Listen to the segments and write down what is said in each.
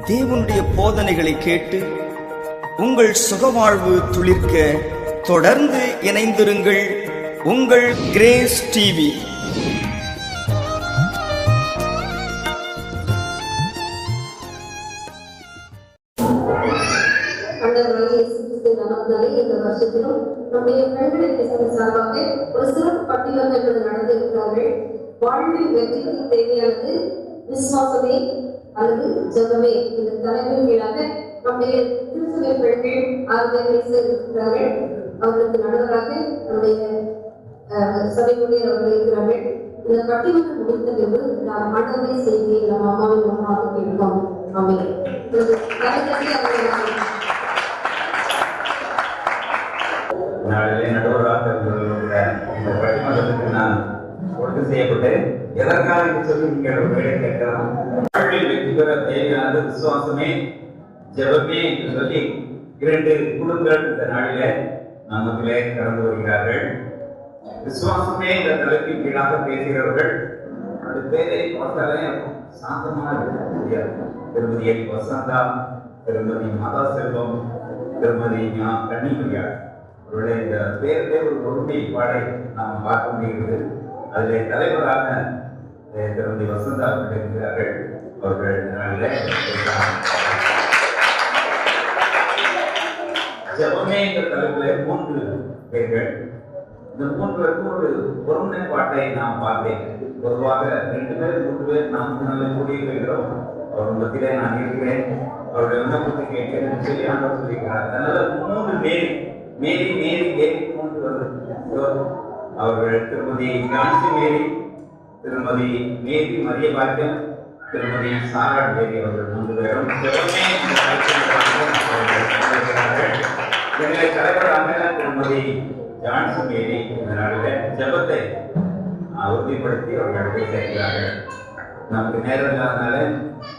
தேவனுடைய போதனைகளை கேட்டு உங்கள் சுகவாழ்வு துளிர்க்க தொடர்ந்து இணைந்திருங்கள். உங்கள் கிரேஸ் டிவி. இந்த வருஷத்திலும் நம்முடைய பெண்களை சார்பாக ஒரு சிறப்பு பட்டியல் என்பது நடந்திருக்கிறார்கள். வாழ்வில் வெற்றிக்கு தேவையானது விசுவாசமே அல்லது ஜெபமே. இந்த தலைமையின் கீழாக நம்முடைய திருச்சபை பெண்கள் 6 பேர் இருக்கிறார்கள். அவர்களுக்கு நடுவராக நம்முடைய சபை ஊழியர் அவர்கள் இருக்கிறார்கள். இந்த பட்டியல் முடித்த பின்பு நாம் ஆண்டவரை செய்தியை நம் அம்மாவின் மூலமாக கேட்போம். ஆமென். நாளிலே நடுவராக இந்த பட்டிமன்றத்துக்கு நான் ஒழுங்கு செய்யப்பட்டு எதற்காக சொல்லி கேட்கலாம். வாழ்வில் வெற்றி பெற தேவையானது விசுவாசமே ஜெபமே என்று சொல்லி 2 குழுக்கள் இந்த நாளிலே நமக்குள்ளே கடந்து வருகிறார்கள். விசுவாசமே இந்த தலைப்பின் கீழாக பேசுகிறவர்கள் அது பேரை பார்த்தாலே சாந்தமாக இருக்க முடியாது. திருமதி எல் வசந்தா, திருமதி மதா செல்வம், திருமதி கன்னிமரியாள் அவருடைய இந்த பேரிலே ஒரு ஒருமைப்பாடை நாம் பார்க்க முடிகிறது. அதிலே தலைவராக திருமதி வசந்தா அவர்கள் இருக்கிறார்கள். அவர்கள் ஜெபமே என்ற தலைப்பிலே 3 பேர்கள். இந்த 3 பேருக்கும் ஒரு ஒருமைப்பாட்டை நாம் பார்த்தேன். பொதுவாக 2 பேர் 3 பேர் நாம் நல்ல கூடிய போகிறோம். அவர் மத்தியிலே நான் இருக்கிறேன், அவருடைய விண்ணப்பத்தை கேட்கிறேன் சொல்லி ஆண்டவர் சொல்லியிருக்கிறார். அதனால 3 மேரி 3 வருது. அவர்கள் திருமதி காஞ்சி மேரி, திருமதி மேரி மரிய பாக்கியம், திருமதி சாரா மேரி அவர்கள் 3 பேரும் எங்களை தலைவராக திருமதி ஜான்சி மேரி இந்த நாளில் ஜெபத்தை உறுதிப்படுத்தி அவர்கள் அடுத்து சேர்க்கிறார்கள். நமக்கு நேரம் இல்லாதனால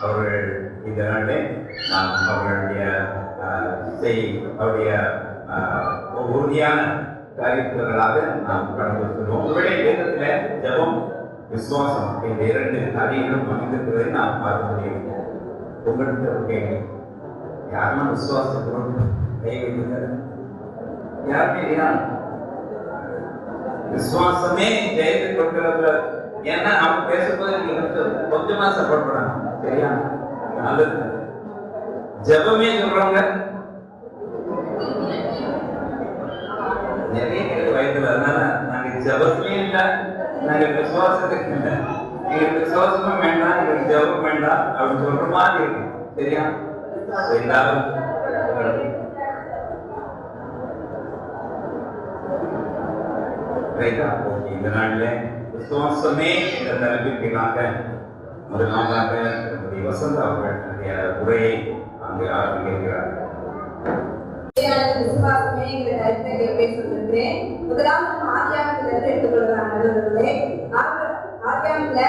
அவர்கள் இந்த நாளில் நாம் அவர்களுடைய அவருடைய உறுதியான காரியங்களாக நாம் கடந்து வருகிறோம். உங்களுடைய வேதத்தில் ஜெபம் விசுவாசம் இந்த 2 காரியங்களும் அமைந்திருக்கிறதை நாம் பார்க்க முடியும். உங்களுக்கு ஒரு கேள்வி, யாரெல்லாம் விசுவாசத்தோடு கை வைக்கிறார்? யாருமே இல்லையா? விசுவாசமே ஜெயத்தை கொடுக்கிறது. ஏன்னா அவங்க பேசும்போது நீங்க கொஞ்சமா சப்போர்ட் பண்ணணும். சரியா? நல்லது. ஜெபமே சொல்றவங்க நிறைய பேர் வயதுல. அதனால நாங்க ஜெபத்துலயும் இல்லை, நாங்க விசுவாசத்துக்கு இல்லை. எங்களுக்கு விசுவாசமும் வேண்டாம், எங்களுக்கு ஜெபம் வேண்டாம் அப்படின்னு சொல்ற மாதிரி இருக்கு. சரியா? எல்லாரும் இந்த நாளில் விசுவாசமே இந்த தலைப்பிற்காக முதலாவதாக திருமதி வசந்தா அவர்களுடைய உரையை அங்கு ஆரம்பிக்கிறார். விசுவாசமே என்ற கருத்தை பேசுகிறேன். முதலாவது ஆதியாகமத்திலிருந்து எடுத்துக்கொள்கிறாங்க. ஆதியாகமத்துல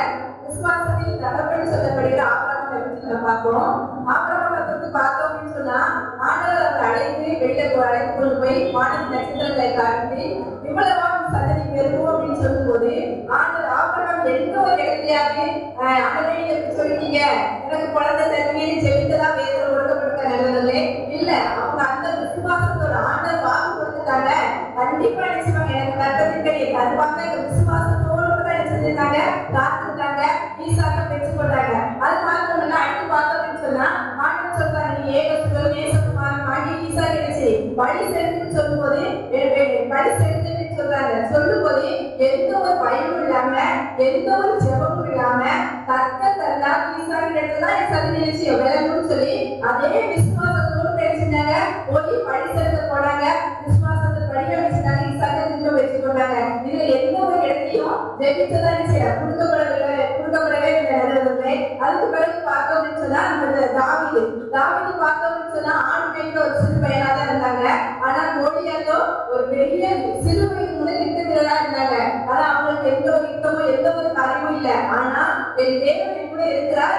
விசுவாசத்தின் தகப்பன் சொல்லப்படுகிற ஆபிரகாமை பற்றி நம்ம பார்ப்போம். ஆபிரகாமை பற்றி பார்த்தோம் அப்படின்னு சொன்னா, ஆண்டவர் அவர் அழைத்து அழைத்து கொண்டு போய் வானத்தின் நட்சத்திரங்களை காட்டி இவ்வளவான சந்ததி பெறுவோம் அப்படின்னு சொல்லும் போது ஆபிரகாம் எந்த ஒரு இடத்துலயாவது ஆண்டவரை சொல்லிட்டீங்க எனக்கு குழந்தை தருவீங்கன்னு செவித்ததா வேதத்தில் ஒழுங்கப்படுத்த நல்லவர்களே இல்ல. அவங்க அந்த விசுவாசத்தோட ஆண்டவர் வாக்கு கொடுத்துட்டாங்க, கண்டிப்பா நினைச்சுவாங்க எனக்கு கற்பத்தின் தருவாங்க. விசுவாசத்தோடு தான் செஞ்சிருந்தாங்க, காத்துட்டாங்க, ஈசாக்க பெற்றுக் கொண்டாங்க. அது மாத்திரம் அடுத்து பார்த்தோம் அப்படின்னு சொன்னா ஆண்டவர் சொல்றாங்க, நீ ஏகசுகள் நேசகுமாரன் ஆகி ஈசா கிடைச்சி வழி செலுத்துன்னு சொல்லும் போது வழி செலுத்துன்னு சொல்றாங்க. சொல்லும் போது எந்த ஒரு பயமும் இல்லாம எந்த ஒரு ஜெபமும் இல்லாம தத்தல்லா ஈசா கிடைச்சதான் என் சதி நினைச்சியம் விளங்குன்னு சொல்லி அதே விசுவாசத்தோடு கிடைச்சிருந்தாங்க. போய் வழி செலுத்த போனாங்க, விசுவாசத்தை படிக்க வச்சுட்டாங்க, ஈசாக்க திரும்ப வச்சு கொண்டாங்க. இதுல எந்த ஒரு இடத்தையும் ஜெபிச்சதான் நிச்சயம் கொடுக்கப்படவே இல்லை. அதுக்கு பிறகு பார்த்தோம் அப்படின்னு சொன்னா நம்ம தாவீது பார்த்தோம் அப்படின்னு சொன்னா ஆண் பெண்கள் ஒரு சிறு பையனா தான் இருந்தாங்க. ஆனா கோலியாத்தோ ஒரு பெரிய சிறுவைக்கு முன்னிறுத்தா இருந்தாங்க. ஆனா அவங்களுக்கு எந்த ஒரு யுத்தமும் எந்த ஒரு காரியமும் இல்லை. ஆனா என் தேவன் கூட இருக்கிறார்,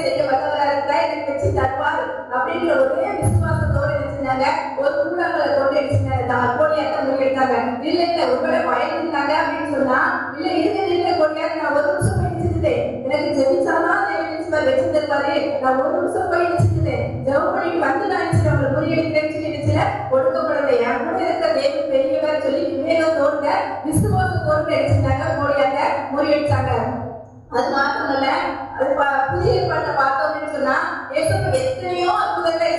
செய்ய வல்லவரா இருக்கிறார், எனக்கு வச்சு தருவார் அப்படிங்கிற ஒரே விசுவாசத்தோடு இருந்தாங்க. ஒரு கூடங்களை கொண்டு அடிச்சுட்டாங்க, கோலியாத்த முன்னெடுத்தாங்க. இல்ல இல்ல உங்களை பயந்துட்டாங்க அப்படின்னு சொன்னா இல்ல இருக்க கோலியாத்த நான் ஒரு நிமிஷம் போய் எனக்கு ஜெபிச்சாதான் வச்சு தருவாரு, நான் ஒரு நிமிஷம் போய் போட்டு அடிச்சிருந்தாங்க, கோலியாத்த முறியடிச்சாங்க. அது மாத்திரமல்ல, அது புதிய ஏற்பாட்டை பார்த்தோம் அப்படின்னு சொன்னா ஏசப்பா எத்தனையோ அற்புதங்களை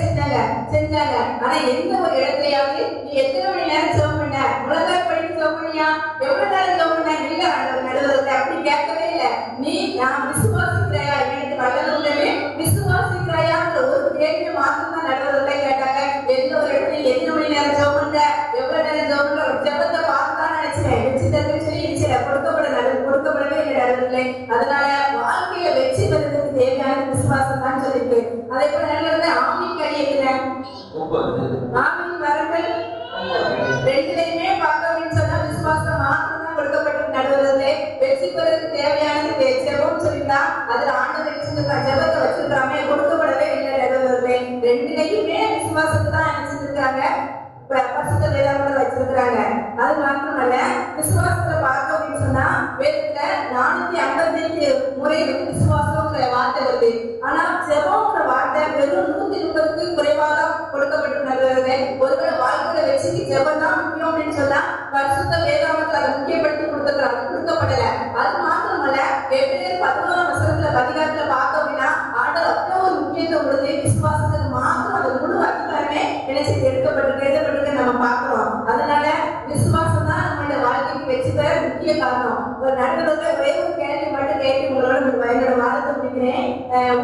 செஞ்சாங்க. ஆனா எந்த ஒரு இடத்துலயாவது நீ எத்தனை மணி நேரம் ஜெபம் பண்ண, முழங்கால் படித்து ஜெபம் பண்ணியா, எவ்வளவு நேரம் ஜெபம் பண்ண, இல்ல நடுவர்கள் அப்படி கேட்கவே இல்லை. நீ நான் விசுவாசிக்கிறாயா, எனக்கு வல்லவர்களே விசுவாசிக்கிறாயான்ற ஒரு கேள்வியை மாத்திரம் தான் நடுவர்களை கேட்டாங்க. எந்த ஒரு இடத்துல எத்தனை மணி நேரம் ஜெபம் பண்ண, எவ்வளவு நேரம் ஜெபம் பண்ண, ஒரு ஜெபத்தை பார்த்துதான் நினைச்சேன். வெற்றிதற்கு சொல்லி கொடுக்கப்படவே இல்லை நடுவர்களே. அதனால வாழ்க்கையில வெற்றி பெறுவதற்கு தேவையான விசுவாசம் தான் சொல்லிட்டு, அதே போல நடுவர்களே ஆவின் கனி இருக்கிறேன், ஆவின் வரங்கள் ரெண்டுலையுமே பார்க்க அப்படின்னு சொன்னா விசுவாசம் மாத்திரம் தான் கொடுக்கப்பட்ட நடுவர்களே. வெற்றி பெறுவதற்கு தேவையானது ஜெபம் சொல்லிட்டா அதுல ஆண்டவர் வச்சிருக்கா, ஜெபத்தை வச்சிருக்காமே, கொடுக்கப்படவே இல்லை நடுவர்களே. ரெண்டுலையுமே விசுவாசத்தை தான் நினைச்சிருக்காங்க, பரிசுத்த வேதாகமத்துல வச்சிருக்கிறாங்க. அது மாத்திரமல்ல, விசுவாசத்தை பார்க்க அப்படின்னு சொன்னா வேதத்துல 455 முறை விசுவாசம்ங்கிற வார்த்தை வருது. ஆனா ஜெபம்ங்கிற வார்த்தை வெறும் 130க்கு குறைவாக கொடுக்கப்பட்டுள்ளது. ஒருவேளை வாழ்க்கையில வச்சுக்கு ஜெபம் தான் முக்கியம் அப்படின்னு சொன்னா பரிசுத்த வேதாகமத்துல அதை முக்கியப்படுத்தி கொடுக்கப்படல. அது மாத்திரமல்ல, எபிரேயர் 11ஆம் வசனத்துல அதிகாரத்துல பார்த்தோம் அப்படின்னா ஆண்டவர் அவ்வளவு ஒரு முக்கியத்துவம் கொடுத்து விசுவாசத்துக்கு மாத்திரம் அந்த முழு அதிகாரமே எழுதப்பட்டிருக்கு நம்ம பார்க்கிறோம். அதனால விசுவாசம் தான் நம்மளுடைய வாழ்க்கைக்கு வெற்றி பெற முக்கிய காரணம். ஒரு நடுவர்கள் ஒரே ஒரு கேள்வி மட்டும் கேட்டு உங்களோட என்னோட வாதத்தை முடிக்கிறேன்.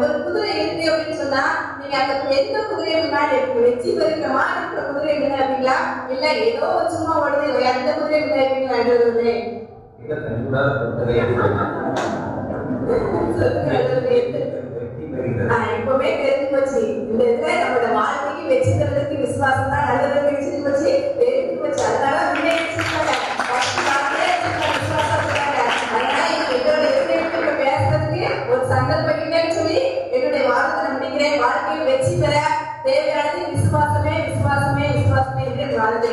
ஒரு குதிரை இருக்கு அப்படின்னு சொன்னா நீங்க அந்த எந்த குதிரையை முன்னாடி இருக்கு, வெற்றி பெறுகிற மாதிரி இருக்கிற குதிரை என்ன அப்படிங்களா, இல்ல ஏதோ சும்மா ஓடுது அந்த குதிரை முன்னாடி இருக்கீங்களா? நடுவர்களே எப்பவுமே தெரிஞ்சு போச்சு, இந்த இதுல நம்மளோட வாழ்க்கைக்கு வெற்றி பெறுவதற்கு விசுவாசம் தான் நல்லது தெரிஞ்சு போச்சு, தெரிஞ்சு போச்சு. அதனால பேசுறதுக்கு ஒரு சந்தர்ப்பம் இல்லைன்னு சொல்லி என்னுடைய வாதத்தை முடிக்கிறேன். வாழ்க்கையில் வெற்றி பெற தேவையானது விசுவாசமே விசுவாசமே விசுவாசமே என்று வாதத்தை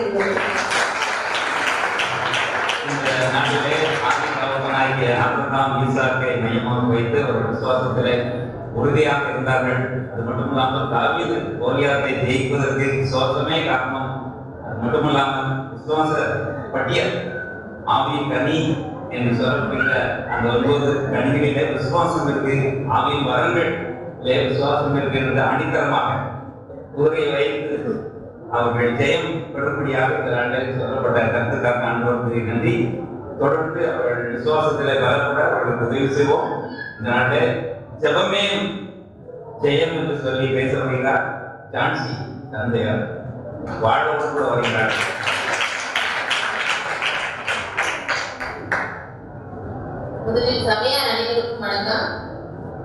மையமாக வைத்து ஒரு விசுவாசத்திலே உறுதியாக இருந்தார்கள். அது மட்டுமில்லாமல் தாவீது கோலியாத்தை ஜெயிப்பதற்கு விசுவாசமே காரணம். அது மட்டுமில்லாமல் விசுவாச பட்டியல் ஆவியின் கனி என்று சொல்லப்படுகிற அந்த 9 கனிகளிலே விசுவாசம் இருக்கு, ஆவியின் வரங்கள் விசுவாசம் இருக்கு என்று அடித்தரமாக குதிரையை வைத்து அவர்கள் ஜெயம் பெறும்படியாக இந்த நாளில் சொல்லப்பட்ட கருத்துக்காக ஆண்டவருக்கு நன்றி. தொடர்ந்து அவர்கள் விசுவாசத்திலே பலப்பட அவர்களுக்கு உதவி செய்வோம். இந்த நாட்டில் ஜெபமே ஜெயம் என்று சொல்லி பேச வருகிறார் ஜான்சி தந்தையார், வாழ்வோடு கூட வருகிறார். முதலில் சபையார் அனைவருக்கும் வணக்கம்.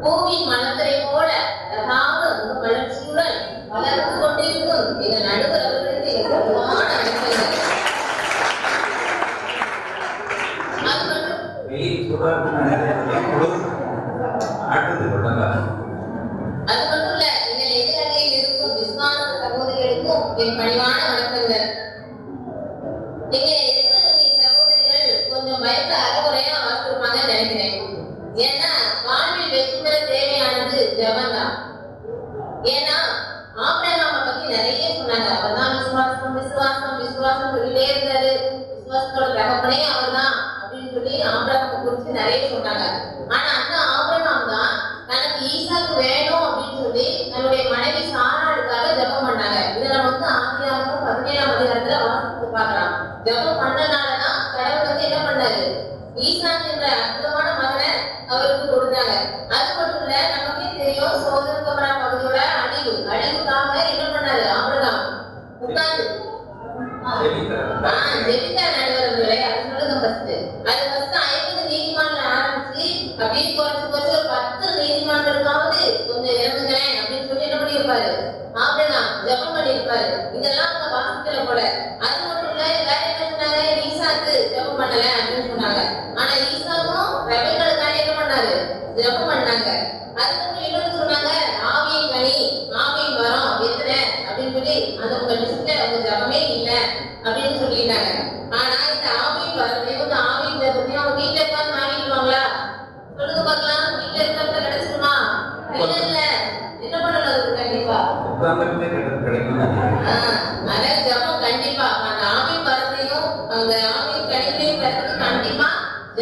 பூவின் மனத்தரை போல அழகாக வளர்ச்சியுடன் வளர்ந்து கொண்டிருக்கும் எங்கள் நடுவர் அவர்களுக்கு எவ்வளவான அனுபவங்கள். அது மட்டும் இல்ல, எங்கள் எதிரகையில் இருக்கும் விசுவாச சகோதரிகளுக்கும் என் பணிவான வணக்கங்கள். எங்க எதிரகை சகோதரிகள் கொஞ்சம் பயப்பட அறகுறையா வாசிருப்பாங்கன்னு நினைக்கிறேன். ஏன்னா வாழ்வில் வெற்றி பெற தேவையானது ஜெபம் தான். ஏன்னா ஆபிரகாமை பத்தி நிறைய சொன்னாங்க. அவர்தான் விசுவாசம் விசுவாசம் விசுவாசம் சொல்லிட்டே இருந்தாரு. விசுவாசத்தோட தகப்பனே அவர்தான் அப்படின்னு சொல்லி ஆபிரகாமை குறித்து நிறைய சொன்னாங்க. ஆனா அந்த ஆபிரகாம் தான் தனக்கு ஈசாக்கு வேணும் அப்படின்னு சொல்லி தன்னுடைய மனைவி சாராளுக்காக ஜெபம் பண்ணாங்க. இதை நம்ம ஆதியாகமம் 17ஆம் அதிகாரத்துல வாசித்து பார்க்கலாம். ஜெபம் பண்ணனாலதான் கடவுள் என்ன பண்ணாரு, ஈசாக்கு என்ற அற்புதமான மகனை அவருக்கு கொடுத்தாங்க. அது மட்டும் இல்ல, நமக்கே தெரியும் சோதம் கமரா பகுதியோட அழிவுக்காக என்ன பண்ணாரு ஆபிரகாம் உட்கார்ந்து ஜெபித்தார். நடுவர்களே அது சொல்லுங்க ஃபர்ஸ்ட். அது ஃபர்ஸ்ட் 50 நீதிமன்றம் ஆரம்பிச்சு அப்படியே குறைச்சு ஒரு 10 நீதிமன்றங்களுக்காவது கொஞ்சம் இறங்குகிறேன் அப்படின்னு சொல்லி என்ன பண்ணியிருப்பாரு ஆபிரகாம் ஜெபம் பண்ணியிருப்பாரு. இதெல்லாம் அவங்க வாசிக்கல போல. அது மட்டும் இல்ல, வேற என்ன சொன்னாங்க, ஈசாக்கு ஜெபம் பண்ணல அப்படின்னு சொன்னாங்க. ஆனா ஈசாக்கும் ரெபேக்காளுக்காக என்ன பண்ணாரு ஜெபம் பண்ணாங்க. அதுக்கு இன்னொன்னு சொன்னாங்க, ஆவியின் கனி ஆவியின் வரம் எத்தனை அப்படின்னு சொல்லி அந்த உங்க லிஸ்ட்ல அவங்க ஜெபமே இல்ல அப்படின்னு சொல்லிட்டாங்க. ஆனா இந்த ஆவியின் வரம் ஆவியின் ஜெபத்தையும் அவங்க வீட்டுல உட்கார்ந்து வாங்கிடுவாங்களா சொல்லுங்க பார்க்கலாம். வீட்டுல இருக்கிறவங்க கிடைச்சிருமா? இல்ல என்ன பண்ணணும், அதுக்கு கண்டிப்பா அதான் ஜெபம் கண்டிப்பா அந்த ஆவியின் வரத்தையும் அந்த ஆவியின் கனிகளையும் பெறதுக்கு கண்டிப்பா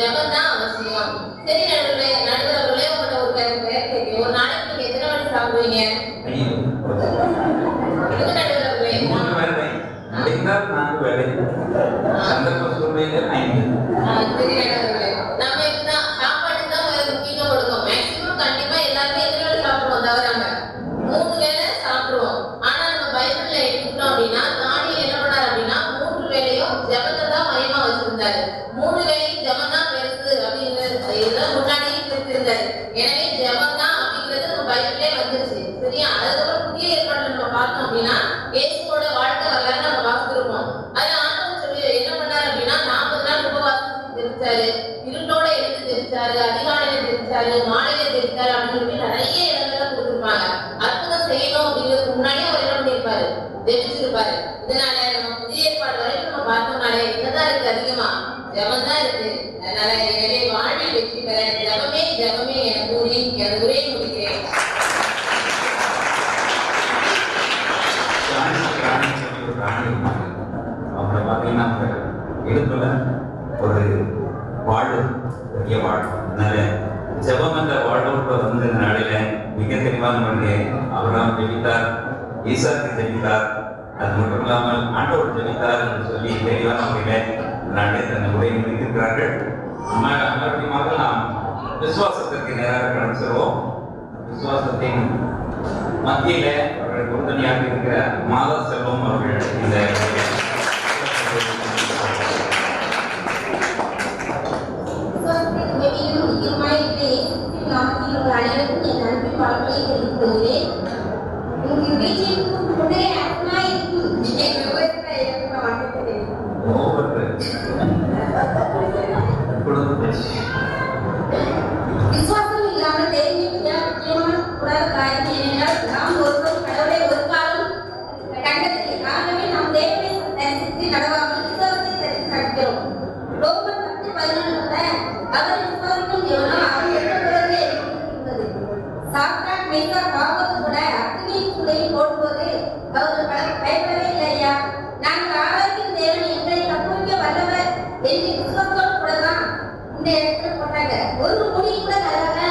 ஜெபம் தான் அவசியம். சரி நடுவர்களே, உங்கள்கிட்ட ஒரு கேள்வி. ஒரு நாளைக்கு நீங்க எத்தனை மணி சாப்பிடுவீங்க? நடுவர்களே, 3 வேளை. முடிந்தால் 4 வேளை. சந்தர்ப்ப சூழ்நிலையில 5. சரி நடுவர்களே, நம்ம இதுதான் சாப்பாடு தான் முக்கியம் கொடுக்கும். மேக்சிமம் கண்டிப்பா எல்லாருமே எத்தனை வேளை சாப்பிடுவோம் தவறாங்க? 3 வேளை சாப்பிடுவோம். ஆனா நம்ம பைபிள்ல எடுத்துக்கிட்டோம் அப்படின்னா தானியேல் என்ன பண்ணாரு அப்படின்னா 3 வேளையும் ஜெபத்தை தான் மையமா வச்சிருந்தாரு. 3 வேளையும் ஜெபம் தான் பெருசு அப்படிங்கிறது இதுதான் முன்னாடியே தெரிஞ்சிருந்தாரு. எனவே ஜெபம் தான் அப்படிங்கிறது நம்ம பைபிளே வந்துருச்சு. சரியா? அதுக்கப்புறம் புதிய ஏற்பாடுல நம்ம பார்த்தோம் அப்படின்னா இயேசுவோட வாழ்க்கை வரலாறு நம்ம வாசிச்சிருப்போம். அதுல ஆண்டவர் சொல்லி என்ன பண்ணாரு அப்படின்னா 40 நாள் உபவாசம் தெரிவிச்சாரு, இருட்டோட எழுந்து தெரிவிச்சாரு, அதிகாலையில தெரிவிச்சாரு, மாலையில தெரிவிச்சாரு அப்படின்னு சொல்லி நிறைய இடங்கள்ல கொடுத்திருப்பாங்க. அற்புதம் செய்யணும் அப்படிங்கிறதுக்கு முன்னாடியே அவர் என்ன பண்ணிருப்பாரு? தெரிவிச்சிருப்பாரு. இதனால நம்ம புதிய ஏற்பாடு வரைக்கும் நம்ம பார்த்தோம்னாலே என்னதான் இருக்கு? அதிகமா ஜெபம் தான் இருக்கு. அதனால எனவே வாழ்வில் வெற்றி பெற ஜெபமே ஜெபமே என கூறி எனது உரையை முடிக்கிறேன். அவங்க பார்த்தீங்கன்னா எழுத்துல ஒரு வாழ்வு, பெரிய வாழ்வு. அதனால ஜெபம் என்ற வாழ்வோடு வந்த நாளில மிக தெளிவான முறையை அவராம் ஜெபித்தார், ஈசாக்கு ஜெபித்தார். அது மட்டும் இல்லாமல் ஆண்டவர் ஜெபித்தார் என்று சொல்லி தெளிவான முறையில நாளை தன்னை உரையை முடித்திருக்கிறார்கள். மறுபடியும் நாம் விசுவாசத்திற்கு நேராக கடந்து செல்வோம். விசுவாசத்தின் மத்தியில அவர்கள் உறுதுணையாக இருக்கிற மாதா செல்வம் அவர்கள் இந்த விசுவாசம் இல்லாமல் தேவனுடைய கூடாத காரியம் என்னென்றால் நாம் ஒருவரும் கடவுளை ஒரு காலம் கண்டதில்லை. ஆகவே நாம் தேவனை தரிசித்து நடவாமல் விசுவாசத்தை தரிசி நடக்கிறோம். ரோமர் 10:11 அவர் விசுவாசிக்கும் எவனோ அவன் எட்டப்படுவதே இருக்கிறது. சாத்தான் மேசாக் ஆபத்து கூட அக்னியின் சூளையில் போடும்போது அவர்கள் பயப்படவே இல்லையா? நாங்கள் ஆராய்க்கும் தேவன் எங்களை தப்புவிக்க வல்லவர் என்று விசுவாசத்தோடு கூட தான் இந்த இடத்துல போட்டாங்க. ஒரு மொழி கூட தராங்க.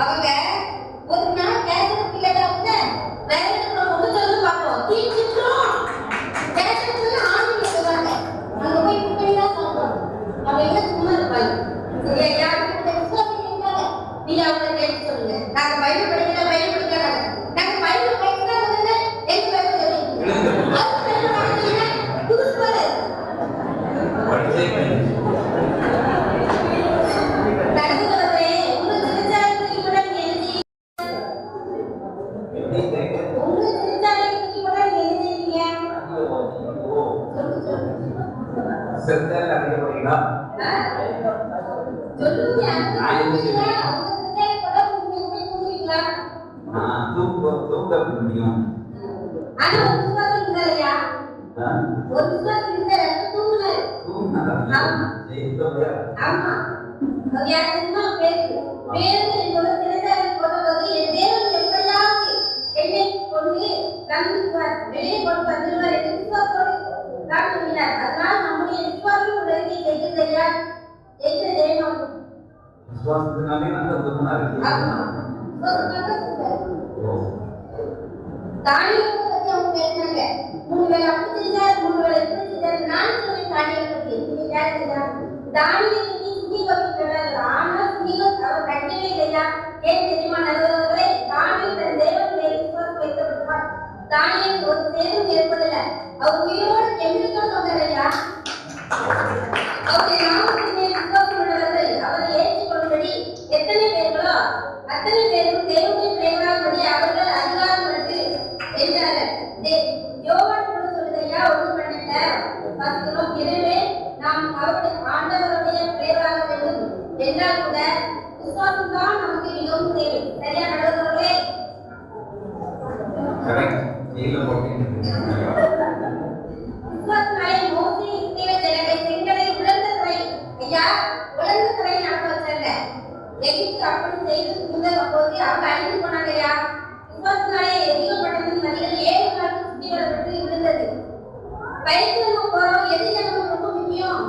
அவங்க ஒரு நாள் கேசட் பிள்ளைங்க வேற ஒன்று பார்ப்போம் கேசட் ஆன்மீக சொல்லுவாங்க. அங்க போய் பிள்ளைங்க சொல்றோம் அவங்க என்ன சும்மா இருப்பாங்க. சரியா? நீங்க அவங்க கேட்டு சொல்லுங்க. நாங்க பைபிள் படிக்கல நாங்க பைபிள் படிக்கிறோம் எங்க பைபிள் தானியேல் ஒரு சேதம் ஏற்படல. அவர் உயிரோடு எம்பிரிக்கோடு வந்தாரையா? அவருடைய நாமத்தின் மேல் விசுவாசம் உள்ளவர்கள் அவரை ஏற்றுக்கொள்ளும்படி எத்தனை பேர்களோ அத்தனை பேரும் தேவனுடைய பிள்ளைகளாகும்படி அவர்கள் அதிகாரம் பெற்று என்றார்கள். யோவான் கூட சொல்லுதையா ஒன்று பண்ணல பார்க்கிறோம். எனவே நாம் அவருடைய ஆண்டவருடைய பிள்ளைகளாக வேண்டும் என்றால் கூட விசுவாசம் தான் நமக்கு மிகவும் தேவை. சரியா நடந்தவர்களே? விசுவாசனாலே மோசே இஸ்ரவேல் ஜனங்களை செங்கடலை உலர்ந்த துறை ஐயா உலர்ந்த துறையை நடக்க வச்சாங்க. எகிப்து அப்படி செய்து போது அவங்க அழிந்து போனாங்க. விசுவாசத்தினாலே எரிகோ பட்டணத்தின் மதில்கள் 7 நாட்கள் சுற்றி வரப்பட்டு விழுந்தது. பயிற்சி நம்ம போறோம், எது நமக்கு ரொம்ப முக்கியம்?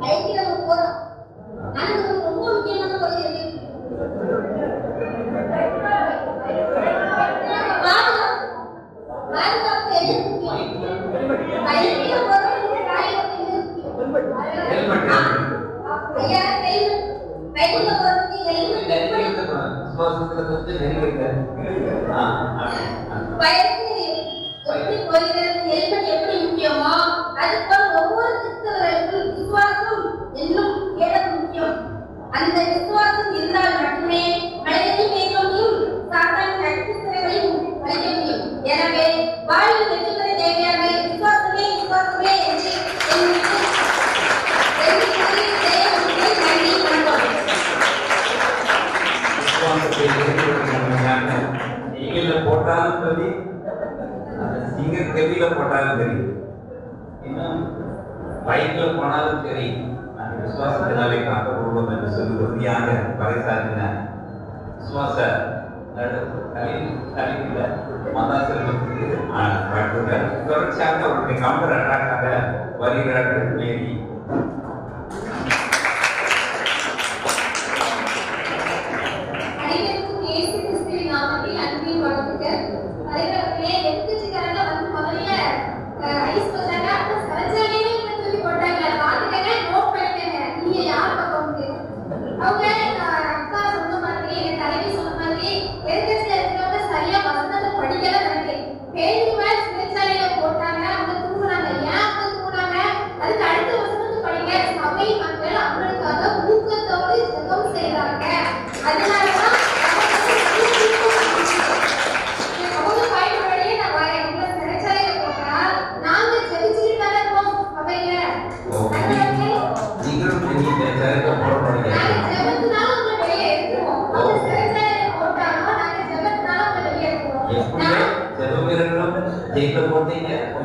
பயிற்சி நம்ம போறோம், ஆனா நமக்கு ரொம்ப முக்கியமான ஒரு எது? பாதுகாப்பு எது முக்கியம்? பயிற்சியில போறோம், இந்த காரியம் எது முக்கியம்? ஐயா, பயிற்சியில போறதுக்கு ஹெல்மெட் எப்படி? பயிற்சி எப்படி போகிறது, ஹெல்மெட் எப்படி முக்கியமோ அதுபோல் ஒவ்வொரு கிறிஸ்தவர்களுக்கும் விசுவாசம் என்றும் ஏதாவது முக்கியம். அந்த விசுவாசம் இருந்தால் மட்டுமே மனிதனையும் மேற்க முடியும், சாத்தானின் நட்சத்திரங்களையும் அழிக்க முடியும். எனவே வாழ்வில் வெற்றி பெற தேவையான விசுவாசமே விசுவாசமே என்று போட்டாலும் சரி, சிங்க கெவியில போட்டாலும் சரி, இன்னும் பைக்ல போனாலும் சரி, அந்த விசுவாசத்தினாலே காக்கப்படுவோம் என்று சொல்லி உறுதியாக பறைசாற்றின விசுவாச கல்வியில மதாசிரமத்துக்கு தொடர்ச்சியாக அவருடைய கவுண்டர் அட்டாக்காக வருகிறார்கள் மேரி.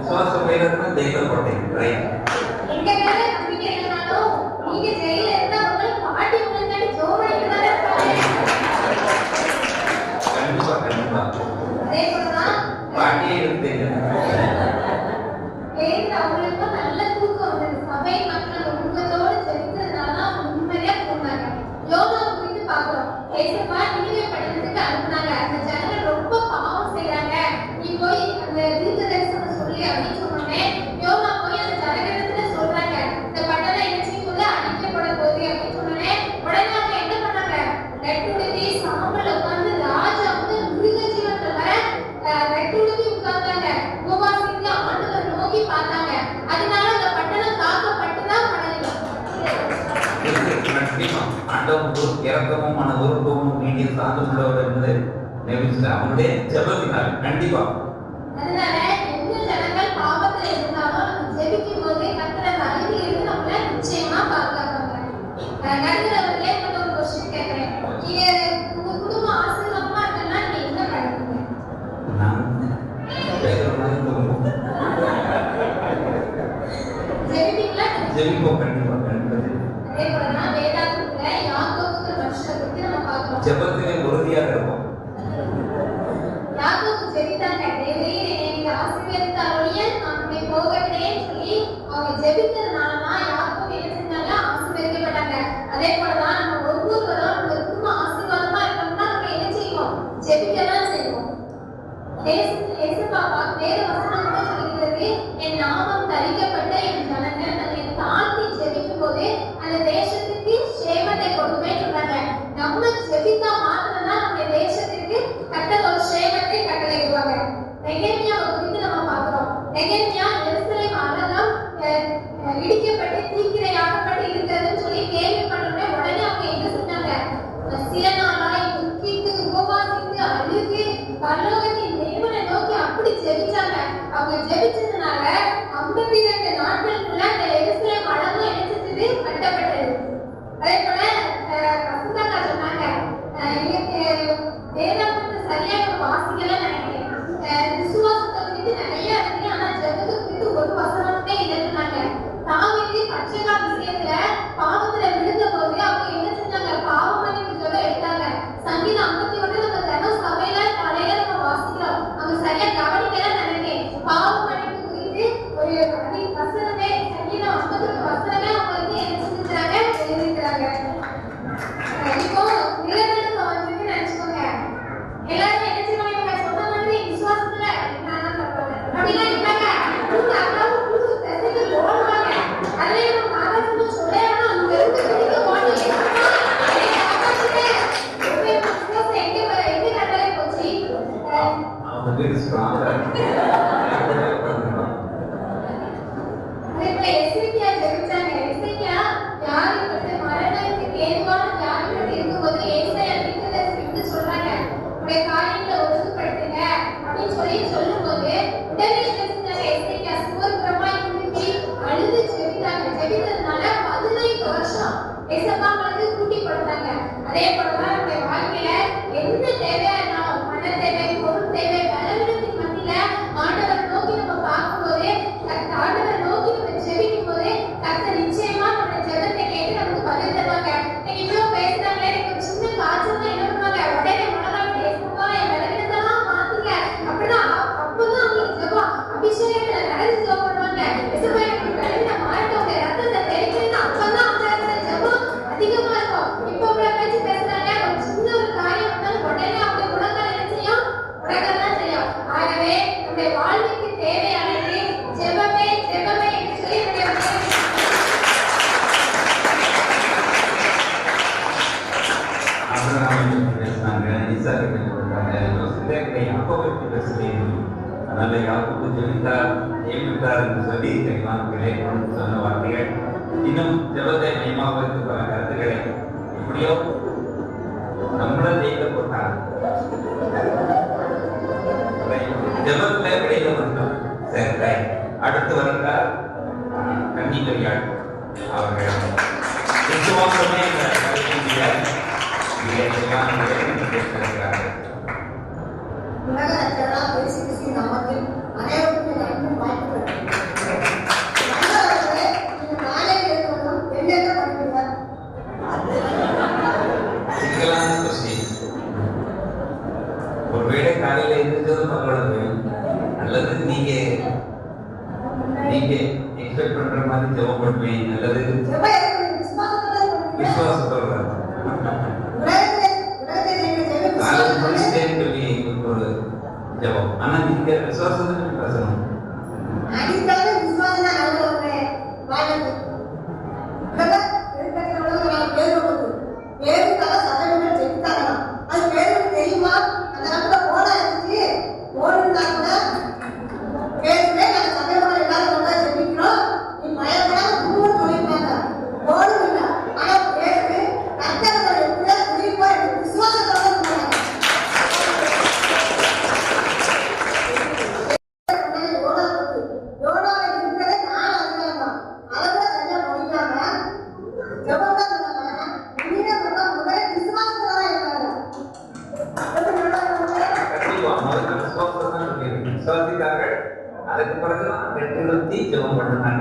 விசுவாசம் பாட்டியே இருந்தீங்க. நல்ல தூக்கம் வந்தது. சபை மக்கள் குடும்பத்தோடு செலுத்ததுனாலதான் உண்மையா போனாங்க. யோகா குறித்து பாக்குறோம். ஏசப்பா நினைவே பட்டணத்துக்கு அனுப்புனாங்க. அந்த ஜனங்கள் ரொம்ப பாவம் செய்யறாங்க, நீ போய் அந்த தீர்க்க தரிசனம் சொல்லி அப்படின்னு சொன்னோடனே யோகா போய் அந்த ஜனகணத்துல சொல்றாங்க, இந்த பட்டணம் என்ன செய்யும் போது அழிக்கப்பட போகுது அப்படின்னு சொன்னோடனே உடனே அவங்க என்ன பண்ணாங்க, நெட்டுடுத்தி சாம்பல் உட்கார்ந்து ராஜா வந்து மிருக ஜீவன்கள் வர நெட்டுடுத்தி உட்கார்ந்தாங்க. உபவாசித்து ஆண்டவர் நோக்கி பார்த்தாங்க. அதனால அந்த பட்டணம் காக்கப்பட்டுதான் படலாம். ஆண்டவன் இறக்கமும் மன உருக்கமும் நீடிய சாந்தம் உள்ளவர் என்பது அவனுடைய ஜெபத்தினால் கண்டிப்பா. அதனால எந்த ஜனங்கள் பாவத்துல இருந்தாலும் நம்ம ஜெபிக்கும் போது கர்த்தர் அருகில் இருந்து நம்மள நிச்சயமா பாதுகாப்பாங்க. நடுவர்களே ஒரு கொஸ்டின் கேட்கிறேன், நீங்க உங்க குடும்பம் ஆசீர்வாதமா இருக்குன்னா நீங்க என்ன பண்ணுவீங்க? ஜெபிப்பீங்களா? ஜெபிப்போம் கண்டிப்பா. அதே போலதான் வேதாகமத்துல யாக்கோபுக்கு மனுஷனை பத்தி நம்ம பார்க்கிறோம். ஜெபத்திலே உறுதியாக இருப்போம். யாக்கோபு ஜெபித்தாங்க, தேவரீர் என்னை ஆசீர்வதித்தாலொழிய நான் இப்படி போகட்டேன்னு சொல்லி அவங்க ஜெபித்ததுனாலதான் யாக்கோபு என்ன செஞ்சாங்க, ஆசீர்வதிக்கப்பட்டாங்க. அதே போலதான் நம்ம ஒவ்வொருவரும் நம்ம குடும்பம் ஆசீர்வாதமா இருக்கணும்னா நம்ம என்ன செய்வோம், ஜெபிக்கதான் செய்வோம். வேத வசனம் கூட சொல்கிறது, என் நாமம் தரிக்கப்பட்ட என் ஜனங்கள் தன்னை தாழ்த்தி ஜெபிக்கும் போது அந்த தேசத்துக்கு சேமத்தை கொடுப்பேன் சொல்றாங்க. நம்ம ஜெபித்தா மாத்திரம் தான் நம்ம தேசத்திற்கு ஒரு சேமத்தை கட்டளையிடுவாங்க. நெகேமியாவை குறித்து நம்ம பார்க்கிறோம். நெகேமியா எருசலேம் நகரம் இடிக்கப்பட்டு தீக்கிரையாக்கப்பட்டு இருக்கிறதுன்னு சொல்லி கேள்விப்பட்டோடனே உடனே அவங்க என்ன செஞ்சாங்க, சில நாளாய் துக்கிட்டு உபவாசித்து அழுது பரலோகத்தின் தேவனை நோக்கி அப்படி ஜெபிச்சாங்க. அவங்க ஜெபிச்சதுனால 52 நாட்களுக்குள்ள அந்த எருசலேம் அழகும் என்ன செஞ்சது, கட்டப்பட்டது. அதே போல வசந்தக்கா சொன்னாங்க, வேதாகமத்தை சரியாக வாசிக்கல நினைக்கிறேன். விசுவாசத்தை குறித்து நிறைய இருக்கு, ஆனா ஜெபத்தை குறித்து ஒரு வசனமே இல்லைன்னாங்க. தாவீது பச்சைகா விஷயத்துல பாவத்துல விழுந்த போது அவங்க என்ன செஞ்சாங்க, பாவ மன்னிப்பு ஜெபம் எடுத்தாங்க. சங்கீதம் 51 நம்ம தினம் சபை அதனால யாருக்கு ஜெபித்தார் ஏமித்தார் என்று சொல்லி தெளிவான சொன்ன வார்த்தைகள் இன்னும் ஜெபத்தை மையமாக வைத்து பல கருத்துக்களை எப்படியோ நம்மள ஜெயிக்க போட்டாங்க. ஜெபத்துல வெளியில வந்தோம். சரி, அடுத்து வருகிறார் கன்னிகையாள் அவர்கள் விசுவாசமே உலக ரட்சகராக இயேசு கிறிஸ்துவின் நாமத்தில் அனைவருக்கும் என் அன்பும் வாழ்த்துக்கள். நல்லவர்களே, நீங்க காலையில் எழுந்ததும் என்ன பண்ணுவீங்க? சிக்கலான கொஸ்டின். ஒருவேளை காலையில இருந்ததும் பரவாயில்ல, அல்லது நீங்க எக்ஸ்பெக்ட் பண்ற மாதிரி ஜெபம் பண்ணுவீங்க, அல்லது ஜெபம் எதுக்கு? விசுவாசத்தோட பண்ணுவீங்க. விசுவாசத்தோட ஒரு ஜெபம். ஆனா நீங்க விசுவாசத்தை பேசணும். அடிக்காத விசுவாசம் தான் நல்லவர்களே வாழ்றது. பேருக்காக சதவீதம் ஜெயித்தாங்க. அது பேருக்கு தெரியுமா? அந்த நாட்டுல ஓட இருந்துச்சு. ஓடுனா கூட பேருமே நாங்கள் சதவீதம் எல்லாரும் ஒன்றா ஜெயிக்கிறோம். நீ பயப்படாம தூரம் சொல்லியிருக்காங்க. ஓடும் இல்லை. ஆனா பேருக்கு கத்தவர்கள் எப்படியா குறிப்பா விசுவாசத்தோட சொன்னாங்க. விசுவாசித்தார்கள். அதுக்கு பிறகு நிறுத்தி ஜெபம் பண்ணார்கள்.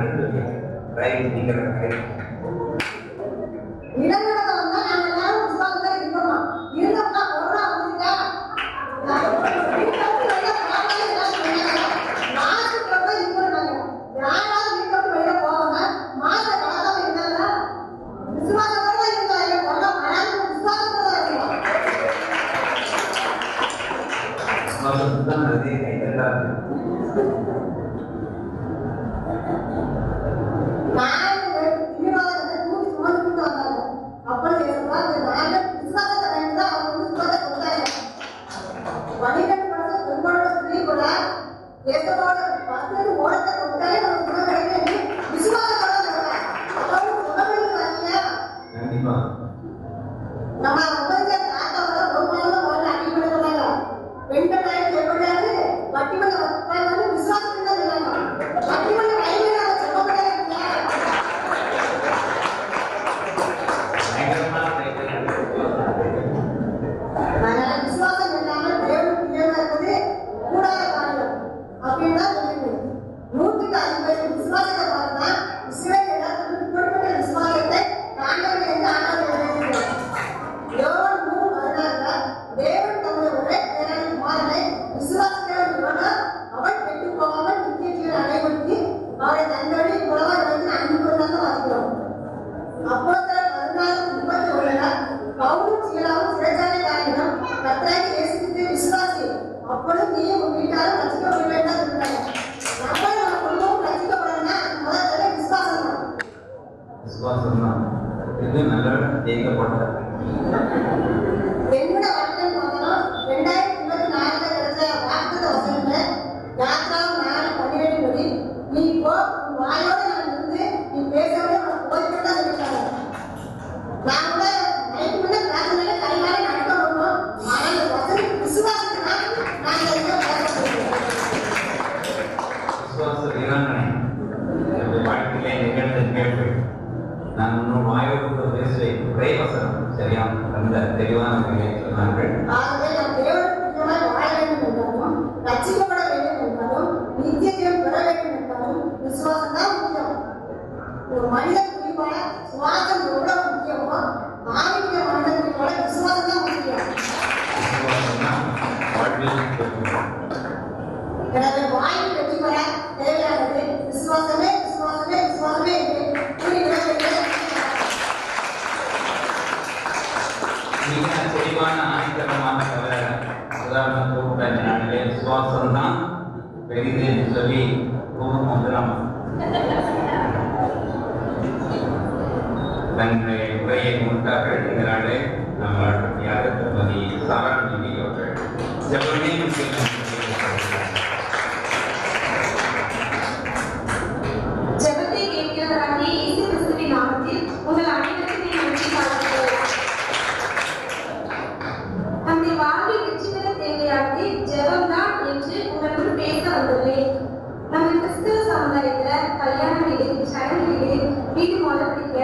சடங்குகளிலே வீடு முளைப்பிக்க,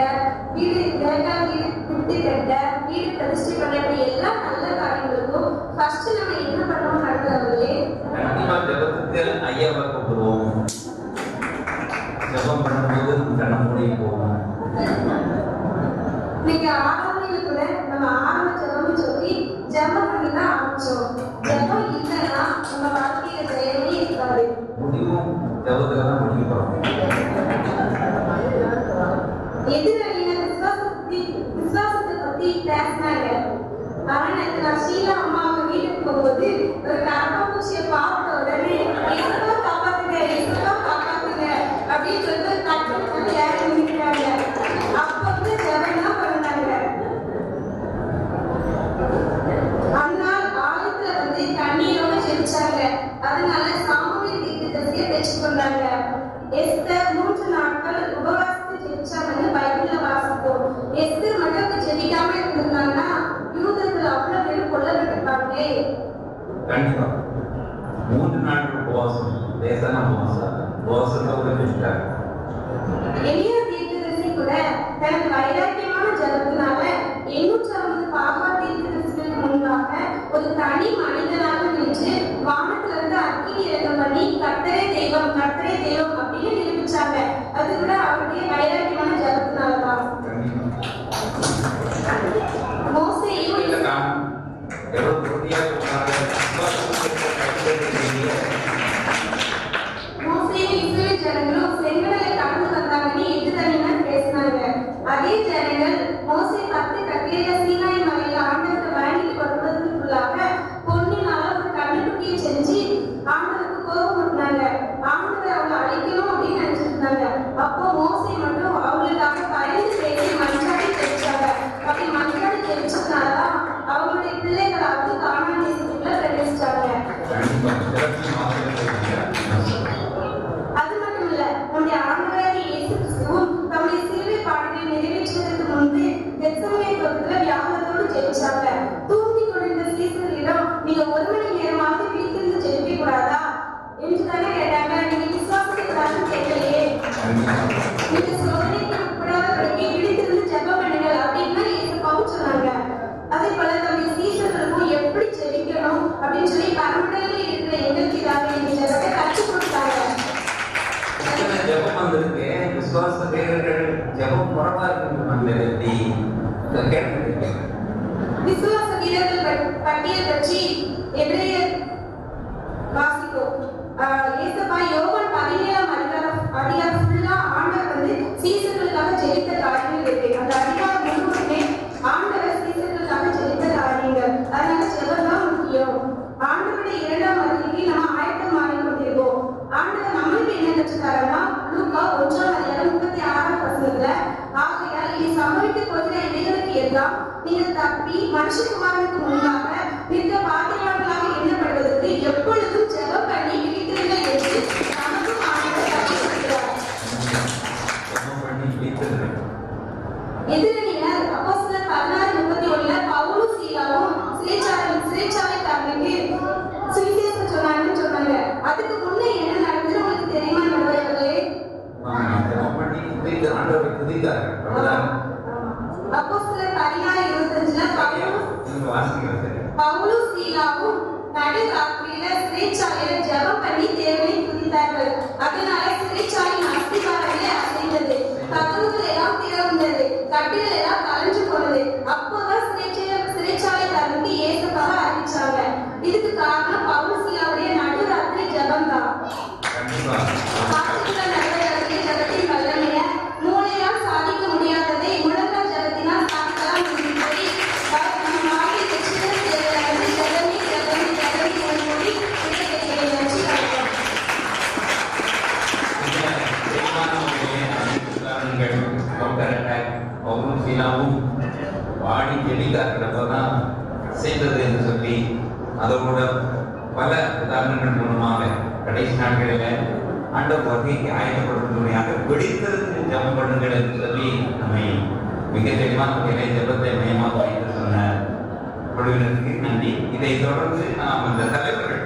வீடு லேட்டா வீடு குட்டி கட்ட, வீடு பிரதிஷ்டை பண்ண, இப்படி எல்லா நல்ல காரியங்களுக்கும் ஃபர்ஸ்ட் நம்ம என்ன பண்ணணும் நடந்தவர்களே? கண்டிப்பா ஜெபத்துக்கு ஐயாவை கூப்பிடுவோம். ஜெபம் பண்ணும்போது கண்ண மூடி போவோம். நீங்க ஆரம்பியில கூட நம்ம ஆரம்ப ஜெபம்னு சொல்லி ஜெபம் பண்ணி தான் ஆரம்பிச்சோம். ஜெபம் இல்லைன்னா நம்ம வாழ்க்கையில ஜெயமே இருக்காது. முடிவும் ஜெபத்துல தான் முடிக்கிறோம். எதிரணியினர் விசுவாசத்தை பத்தி பேசினாங்க. ஆனா நான் ஷீலா அம்மா அவங்க வீட்டுக்கு போகும்போது ஒரு கரப்பாம்பூச்சியை பார்த்த உடனே எதுக்கோ காப்பாத்துங்க, எதுக்கோ காப்பாத்துங்க அப்படின்னு சொல்லிட்டு கட்டு ஏறி நிற்கிறாங்க. அப்ப வந்து ஜெபம் தான் பண்ணாங்க. அன்னால் ஆலயத்துல வந்து கண்ணீரோட ஜெபிச்சாங்க. அதனால சாமுவேல் தீர்க்கதரிசியை பெற்றுக்கொண்டாங்க. எஸ்தர் 3 நாட்கள் உபவாசத்தை ஜெபிச்சாங்கன்னு பைபிள்ல வாசிப்போம். எஸ்தர் மட்டும் ஜெபிக்காம இருந்திருந்தாங்கன்னா யூதர்கள் அவ்வளவு பேர் கொல்லப்பட்டிருப்பாங்களே. கண்டிப்பா 3 நாட்கள் உபவாசம், லேசான உபவாசத்தை உபயோகிச்சிட்டாங்க. எலியா தீர்க்கதரிசி கூட தனக்கு வைராக்கியமான ஜெபத்தினால 850 பாபா தீர்க்கதரிசிகளுக்கு முன்பாக ஒரு தனி மனிதனாக நின்று வானத்திலிருந்து அக்கினி இறக்கம் பண்ணி கர்த்தரே தெய்வம் அப்படின்னு நிரூபிச்சாங்க. அது கூட அவருடைய வைராக்கியமான ஜெபத்தினாலதான். மோசேயும் இஸ்ரவேல் ஜனங்களும் செங்கடலை கடந்து வந்தாங்கன்னு எதிரணியினர் பேசினாங்க. அதே ஜனங்கள் மோசே 10 கட்டளையில சீனாய் மலையில ஆண்டவருக்கு வழங்கிட்டு வருவதற்குள்ளாக பொன்னினால ஒரு கண்ணுக்குட்டியை செஞ்சு ஆண்டவருக்கு கோபம் ஊட்டினாங்க. ஆண்டவர் அவங்களை அழிக்கணும் அப்படின்னு நினைச்சிருந்தாங்க. அப்போ மோசே மட்டும் அவங்களுக்காக பயந்து பேசி மன்றாடி ஜெபிச்சாங்க. அப்படி மன்றாடி ஜெபிச்சதுனாலதான் அவங்களுடைய பிள்ளைகளாவது கானான் தேசத்துக்குள்ள பிரவேசிச்சாங்க. அது மட்டும் இல்ல, நம்முடைய ஆண்டவராகிய இயேசு கிறிஸ்துவும் தம்முடைய சிலுவை பாடுகளை நிறைவேற்றுவதற்கு முன்பு கெத்செமனே தோட்டத்துல வியாகுலத்தோடு ஜெபிச்சாங்க. தூங்கி கொண்டிருந்த சீசர்களிடம் நீங்க 1 மணி நேரமாவது வீட்டிலிருந்து ஜெபிக்க கூடாதா என்று தானே கேட்டாங்க. நீங்க விசுவாசத்துக்கு கேட்கலையே. நீங்க சோதனைக்கு உட்படாதபடிக்கு விழித்திருந்து ஜெபம் பண்ணுங்கள் அப்படின்னு இயேசு பவுல் சொன்னாங்க. அதே போல நம்முடைய சீசர்களுக்கும் எப்படி ஜெபிக்கணும் அப்படின்னு சொல்லி பரமண்டலில் இருக்கிற எங்களுக்கு இதாக இந்த ஜெபத்தை கற்றுக் கொடுத்தாங்க. ஜெபம் வந்திருக்கு, விசுவாச வீரர்கள் ஜெபம் குறைவா இருக்கு. விசுவாச வீரர்கள் பட்டியல் பற்றி எபிரேயர் வாசிப்போம். ஏசப்பா யோவான் 17ஆம் அதிகாரம் ஃபுல்லா ஆண்டவர் வந்து சீசர்களுக்காக ஜெபித்த காரியங்கள் இருக்கு. அந்த அதிகாரம் முழுவதுமே ஆண்டவர் சீசர்களுக்காக ஜெபித்த காரியங்கள். அதனால ஜெபம் தான் முக்கியம். ஆண்டவருடைய 2ஆம் வருகைக்கு நம்ம ஆயத்தம் மாறிக்கொண்டிருக்கோம். ஆண்டவர் நம்மளுக்கு என்ன கற்றுத்தாருன்னா லூக்கா 1ஆம் அதிகாரம் 36ஆம் வசனத்துல, ஆகையால் இனி சம்பவித்துக் போகிற இவைகளுக்கு எல்லாம் நீங்கள் தப்பி மனுஷகுமாரனுக்கு முன்பாக நிற்க பாத்திரவான்களாக எண்ணப்படுவதற்கு எப்பொழுதும் ஜெபம் பண்ணி விழித்திருங்கள் என்று நமக்கும் ஆண்டவர் கற்றுக் எதிரணியினர் அப்போஸ்தலர் 16:31 பவுலும் சீலாவும் சிறைச்சாலைக்காரனுக்கு சுவிசேஷம் சொன்னாங்கன்னு சொன்னாங்க. அதுக்கு முன்னே என்ன நடந்தது உங்களுக்கு தெரியுமா நண்பர்களே? அப்போஸ்தலர் 16:25 பவுலும் சீலாவும் நடுராத்திரியில சிறைச்சாலையில ஜெபம் பண்ணி தேவனை துதித்தார்கள். அதனால சிறைச்சாலையின் அஸ்திவாரங்களே அசைந்தது, கதவுகள் எல்லாம் திறந்தது, கட்டிகள் எல்லாம் கலைஞ்சு போனது. அப்போதான் சிறைச்சாலைக்காரனுக்கு இயேசுக்காக அறிவிச்சாங்க. இதுக்கு காரணம் பவுல் சீலாவுடைய நடுராத்திரி ஜெபம் தான். காத்துக்குள்ள நடுராத்திரி ஜெபத்தின் வல்லமைய மூளையால் சாதிக்க முடியாததை முழங்கால் ஜெபத்தினால் சாதிக்கலாம் என்று சொல்லி நம்ம வாழ்க்கை வெற்றிகள் தேவையானது ஜெபமே ஜெபமே ஜெபமே என்று சொல்லி வாடி ஜெபிக்காரப்பதான் செய்தது என்று சொல்லி அதோட பல உதாரணங்கள் மூலமாக கடைசி நாட்களில் ஆண்டவர் வருகைக்கு ஆயத்தப்படுத்தும்படியாக வெடித்ததற்கு ஜெபம் பண்ணுங்கள் என்று சொல்லி நம்மை மிக தெளிவான வகையிலே ஜெபத்தை மையமாக வைத்து சொன்ன குழுவினருக்கு நன்றி. இதை தொடர்ந்து நாம் அந்த தலைவர்கள்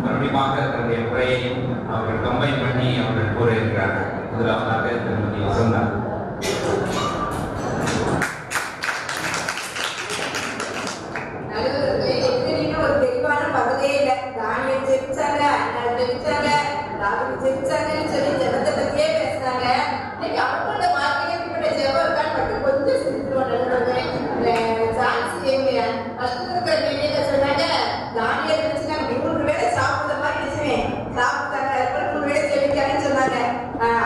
மறுபடியும் தன்னுடைய உரையையும் அவர்கள் கம்பைன் பண்ணி அவர்கள் கூற இருக்கிறார்கள். முதலாவதாக திருமதி வசந்தா. ஒரு தெளிவான பதிலே இல்லை. தானியல் ஜெபிச்சாங்க, அண்ணா ஜெபிச்சாங்க, தாவீது ஜெபிச்சாங்கன்னு சொல்லி ஜெபத்தை பத்தியே பேசுறாங்க. இன்னைக்கு அவங்களோட வாழ்க்கையில இப்படி ஜெபம் இருக்கான்னு மட்டும் கொஞ்சம் சிரித்துருவாங்க. சான்ஸ் கேட்கலையா இருக்கிற வேண்டியதை சொன்னாங்க. தானியல் நினைச்சுட்டாங்க 3 வேளை சாப்பிடுற மாதிரி நினைச்சுவேன் சாப்பிட்டாங்க. 3 வேளை ஜெபிக்காங்கன்னு சொன்னாங்க.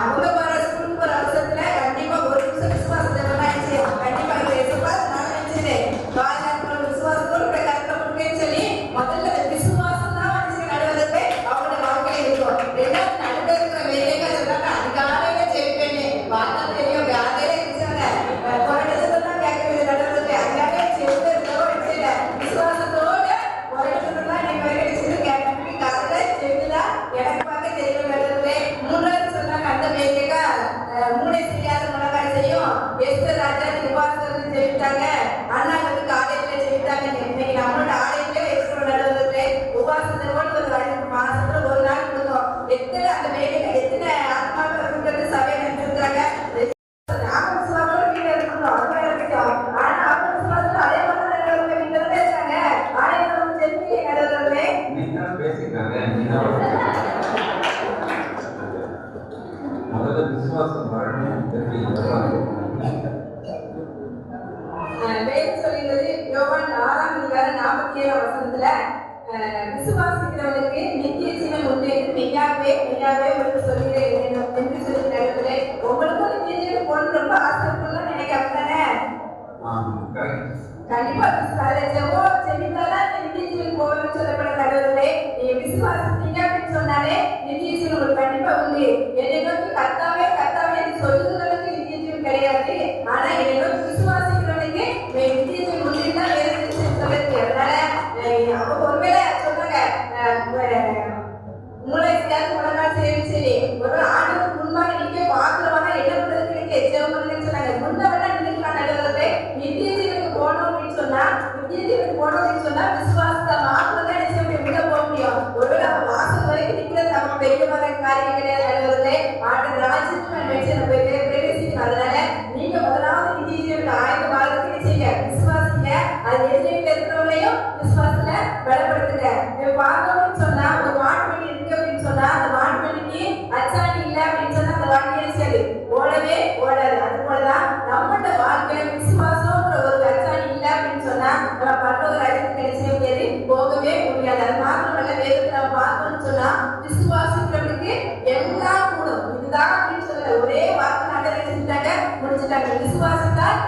அவங்க போற ஸ்கூல் போற அவசரத்துல கண்டிப்பா ஒரு நிமிஷம் விசுவாசம் ஜெபம் ஆயிடுச்சு. கண்டிப்பா விசுவாசம் நான் நினைச்சேன் விசுவாசத்தோடு சொல்லி முதல்ல விசுவாசம் தான் மனுஷன் நடுவதற்கு அவங்களோட வாழ்க்கையில இருக்கும். ரெண்டாவது நடுவே இருக்கிற வேலையை சொல்றாங்க அதிகாலையில ஜெயிப்பேன் பார்த்தா தெரியும். காலையில இருந்துச்சாங்க குறைந்ததுதான் கேட்கறது நடுவதற்கு அதிகாலையில ஜெயிப்பு வச்சுல விசுவாசத்தோட குறைந்ததுதான் நீங்க வரைக்கும் கேட்க காலையில ஜெயிப்புதான் எனக்கு பார்க்க தெரியும் நடுவதே. மூணாவது சொன்னாங்க அந்த வேலைக்கா 3 செய்யாத முழங்காய் செய்யும். எஸ்தர் ராஜா உபாசம் ஜெயிட்டாங்க. அண்ணா வந்து காலேஜ்ல ஜெயிட்டாங்க. இன்னைக்கு நம்மளோட ஆலயத்திலே எஸ்தர் நடுவதே உபாசத்தோடு ஒரு மாசத்துல ஒரு நாள் கொடுக்கும். எத்தனை அந்த வேலையில எத்தனை ஆத்மாக்கள் சபை நினைச்சிருக்காங்க. முதல்ல விசுவாசம் வரணும். யோவான் 6:47 விசுவாசிக்கிறவனுக்கு நித்திய ஜீவன் உண்டு என்று மெய்யாகவே உங்களுக்கு சொல்கிறேன் என்று சொல்லி உங்களுக்கும் நித்திய ஜீவன் போன ரொம்ப ஆசைக்குள்ள நினைக்காதானே? கண்டிப்பா செமித்தாதான் நித்திய ஜீவன் போகணும்னு சொல்லப்பட கடவுளே. நீங்க விசுவாசித்தீங்க அப்படின்னு சொன்னாலே நித்திய ஜீவன் உங்களுக்கு கண்டிப்பா உண்டு. என்னை நோக்கி கர்த்தாவே கர்த்தாவே என்று சொல்லுகிறவனுக்கு நித்திய ஜீவன் கிடையாது. ஆனா என்னை நோக்கி விசுவாசிக்கிறவனுக்கு நித்திய ஜீவன் உண்டு தான் வேற சொல்லுது. அதனால அவங்க ஒருவேளை சொன்னாங்க மூளை முழங்கால் சரி ஒரு ஆண்டுக்கு முன்பாக நீங்க பாக்குறவங்க என்ன பண்றதுக்கு நீங்க எச்சம் பண்ணுங்கன்னு சொன்னாங்க. முன்னவனா நினைக்கலாம் நடுவதே நித்திய ஜீவனுக்கு போகணும் அப்படின்னு சொன்னா விசுவாசத்தை மாத்திரதான் நிச்சயம் விட போக முடியும். ஒருவேளை அவங்க வாசல் வரைக்கும் நிக்கிறது நம்ம பெரிய காரியம் கிடையாது நடுவதே. ஆண்டு ராஜ்யத்துக்கு பிரவேசிக்கணும். அதனால நீங்க முதலாவது நித்திய ஜீவனுக்கு ஆயுத வாழ்க்கை செய்ய விசுவாசிங்க. அது எதிர்த்து இருக்கிறவங்களையும் விசுவாசத்துல பலப்படுத்துங்க. பார்த்தோம்னு சொன்னா ஒரு மாட்டு வண்டி இருக்கு அப்படின்னு சொன்னா அந்த மாட்டு வண்டிக்கு அச்சாணி இல்ல அப்படின்னு சொன்னா அந்த வண்டியை சரி ஓடவே ஓடாது. அது போலதான் நம்மளோட வாழ்க்கையில விசுவாசம்ன்ற ஒரு அச்சாணி இல்ல அப்படின்னு சொன்னா நம்ம பரலோக ராஜ்யத்துக்கு கிடைச்சவே முடியாது, போகவே முடியாது. அது மாத்திரமல்ல வேதத்தை நம்ம பார்த்தோம்னு சொன்னா விசுவாசிக்கிறவனுக்கு எல்லாம் கூடும். இதுதான் அப்படின்னு சொல்ல ஒரே வார்த்தை நாட்டை செஞ்சுட்டாங்க முடிச்சுட்டாங்க. விசுவாசத்தால்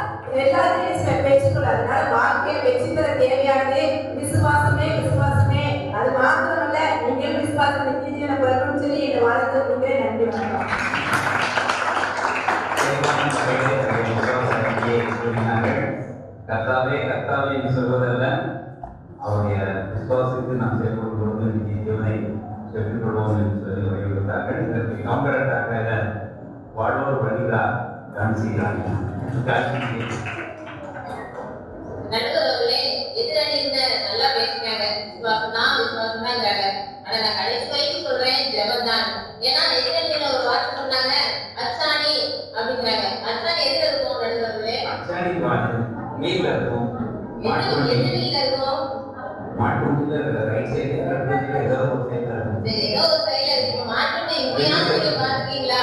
எல்லாத்தையும் பெற்றுக்கொள்ள. அதனால வாழ்க்கையை வெற்றி பெற தேவையானது விசுவாசமே. அது மாத்திரமல்ல நீங்கள் விசுவாசம் நித்திய ஜீவனை பெறணும்னு சொல்லி இந்த வாழ்க்கை கொடுக்கிறேன். நன்றி வணக்கம். கர்த்தாவே கர்த்தாவே என்று சொல்வதல்ல, அவருடைய விசுவாசத்துக்கு நாம் செயல்படும் பொழுது நித்திய ஜீவனை பெற்றுக் கொள்வோம் என்று சொல்லி வலியுறுத்தார்கள். இதற்கு காம்பரட்டாக வாழ்வோர் வழிகா நடுவர்களே எதிராளி நல்லா பேசுறாங்க. விசுவாசம் தான்ங்கிறாங்க. ஆனா நான் கடைசி வரைக்கும் சொல்றேன் ஜெபம் தான். ஏன்னா எதிராளியில ஒரு வார்த்தை சொன்னாங்க அச்சாணி அப்படிங்கிறாங்க. அச்சாணி எதுல இருக்கும் நடுவர்களே? அச்சாணி நீர்ல இருக்கும். எந்த நீர்ல இருக்கும்? மாட்டு ரைட் சைடு ஏதோ ஒரு சைடுல இருக்கும். ஏதோ ஒரு சைடுல இருக்கு. மாட்டு இப்படியாவது பாத்துக்கீங்களா?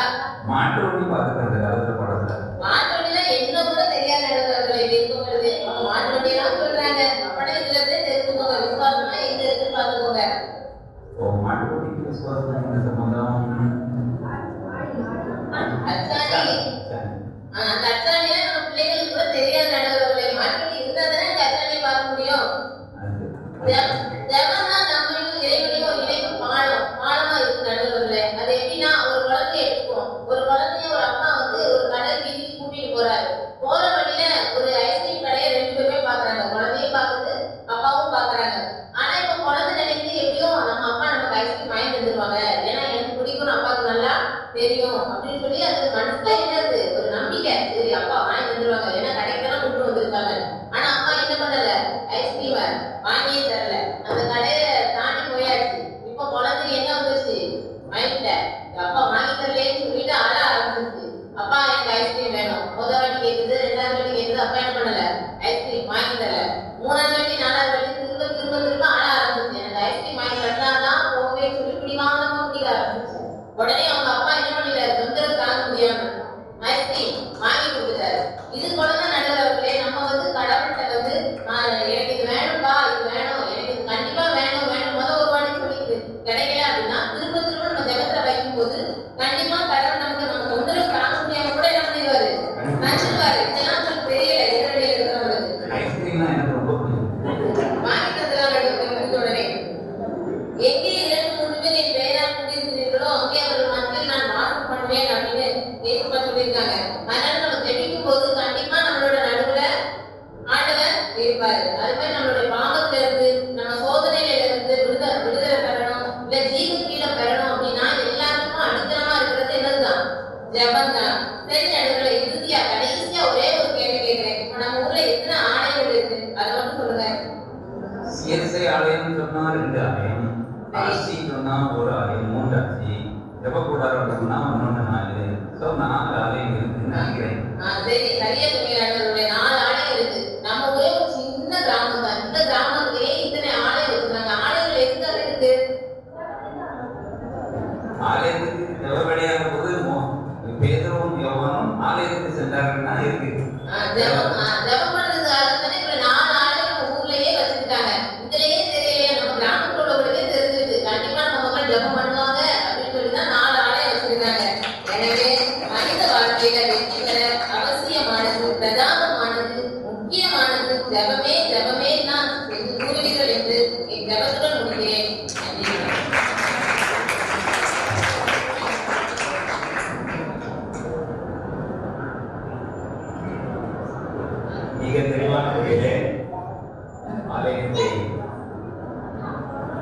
மாட்டு வண்டி பார்த்துக்கிறது அதுல படத்துல மாட்டு வண்டினா என்ன கூட தெரியாத நடுவர்களே இருக்குங்கிறது. மாட்டு வண்டியெல்லாம் சொல்றாங்க. அப்படியே இதுல இருந்து தெரிஞ்சுக்கோங்க. விசுவாசமா எங்க இருக்குன்னு பாத்துக்கோங்க. மாட்டு வண்டிக்கு விசுவாசம் என்ன சம்பந்தம்? அச்சாணி அந்த அச்சாணியா நம்ம பிள்ளைகளுக்கு கூட தெரியாத நடுவர்களே. மாட்டு வண்டி இருந்தா தானே அந்த அச்சாணியை பார்க்க முடியும். ஜெபம்னா நம்மளும் இறைவனையும் ஒரு இணைப்பு பாலமா இருக்கு நடுவர்களே. அது எப்படின்னா ஒரு குழந்தைய எடுத்துக்கோம். ஒரு குழந்தைய ஒரு அப்பா வந்து ஒரு கடல் வீதிக்கு கூட்டிட்டு போறாரு. போற வழியில ஒரு ஐஸ்கிரீம் கடையை 2 பேருமே பாக்குறாங்க. குழந்தையும் பாக்குது, அப்பாவும் பாக்குறாங்க. ஆனா இப்ப குழந்தை நினைக்குது எப்படியும் நம்ம அப்பா நமக்கு ஐஸ்கிரீம் வாங்கி தந்துருவாங்க, ஏன்னா எனக்கு பிடிக்கும்னு அப்பாவுக்கு நல்லா தெரியும் அப்படின்னு சொல்லி அது மனசுல என்னது ஒரு நம்பிக்கை. சரி அப்பா வாங்கி தந்துருவாங்க, ஏன்னா கடைக்கெல்லாம் கூட்டு வந்திருக்காங்க. ஆனா அப்பா என்ன பண்ணல, ஐஸ்கிரீம் வாங்கியே தரல. அந்த கடையை தாண்டி போயாச்சு. இப்ப குழந்தை என்ன வந்துருச்சு மைண்ட்ல, அப்பா வாங்கி தரலன்னு சொல்லிட்டு அழ ஆரம்பிச்சு ஏசுப்பா சொல்லியிருக்காங்க. அதனால நம்ம ஜெபிக்கும் போது கண்டிப்பா நம்மளோட நடுவுல ஆண்டவர் இருப்பாரு. அது மாதிரி நம்மளுடைய பாவத்துல இருந்து நம்ம சோதனையில இருந்து விடுதலை பெறணும், இல்ல ஜீவ கீழ பெறணும் அப்படின்னா எல்லாருக்கும் அடித்தளமா இருக்கிறது என்னதுதான்? ஜெபம் தான். சரி நடுவுல இறுதியா கடைசியா ஒரே ஒரு கேள்வி கேட்கிறேன். இப்ப நம்ம ஊர்ல எத்தனை ஆலயங்கள் இருக்கு? அதை மட்டும் சொல்லுங்க. சிஎஸ்ஐ ஆலயம் சொன்னா 2 ஆலயம், ஆர்சி சொன்னா 1 ஆலயம், 3 ஆச்சு. ஜெபக்கூடாரம் சொன்னா 1 4. சோ 4 ஆலயம் இருக்குன்னு நினைக்கிறேன். சரி, சரியா சொன்னீங்க. 4 ஆலயம் இருக்கு. நம்ம ஒரே ஒரு சின்ன கிராமம் தான். இந்த கிராமத்திலேயே இத்தனை ஆலயம் இருக்கிறாங்க. ஆலயங்கள் எதுக்காக இருக்கு? ஆலயத்துக்கு ஜெபப்படியாக போது பேதுருவும் யோவானும் ஆலயத்துக்கு சென்றாங்கன்னா இருக்கு. ஜெபம் பண்றதுக்காக தானே இப்ப 4 ஆலயம் ஊர்லயே வச்சிருக்காங்க. இதுலயே தெரியலையே, நம்ம கிராமத்துல உள்ளவங்களுக்கே தெரிஞ்சிருக்கு. கண்டிப்பா நம்ம மக்கள் ஜெபம் பண்ணுவாங்க அப்படின்னு சொல்லிதான் 4 ஆலயம் வச்சிருக்காங்க. எனவே மனித வாழ்க்கையில வெற்றி பெற அவசியமானது, பிரதானமானது, முக்கியமானது ஜெபமே. ஜெபமே தான் என்று கூறுவீர்கள் என்று என் ஜெபத்துடன் முடிக்கிறேன். நன்றி. மிக தெளிவான முறையிலே ஆலயத்தை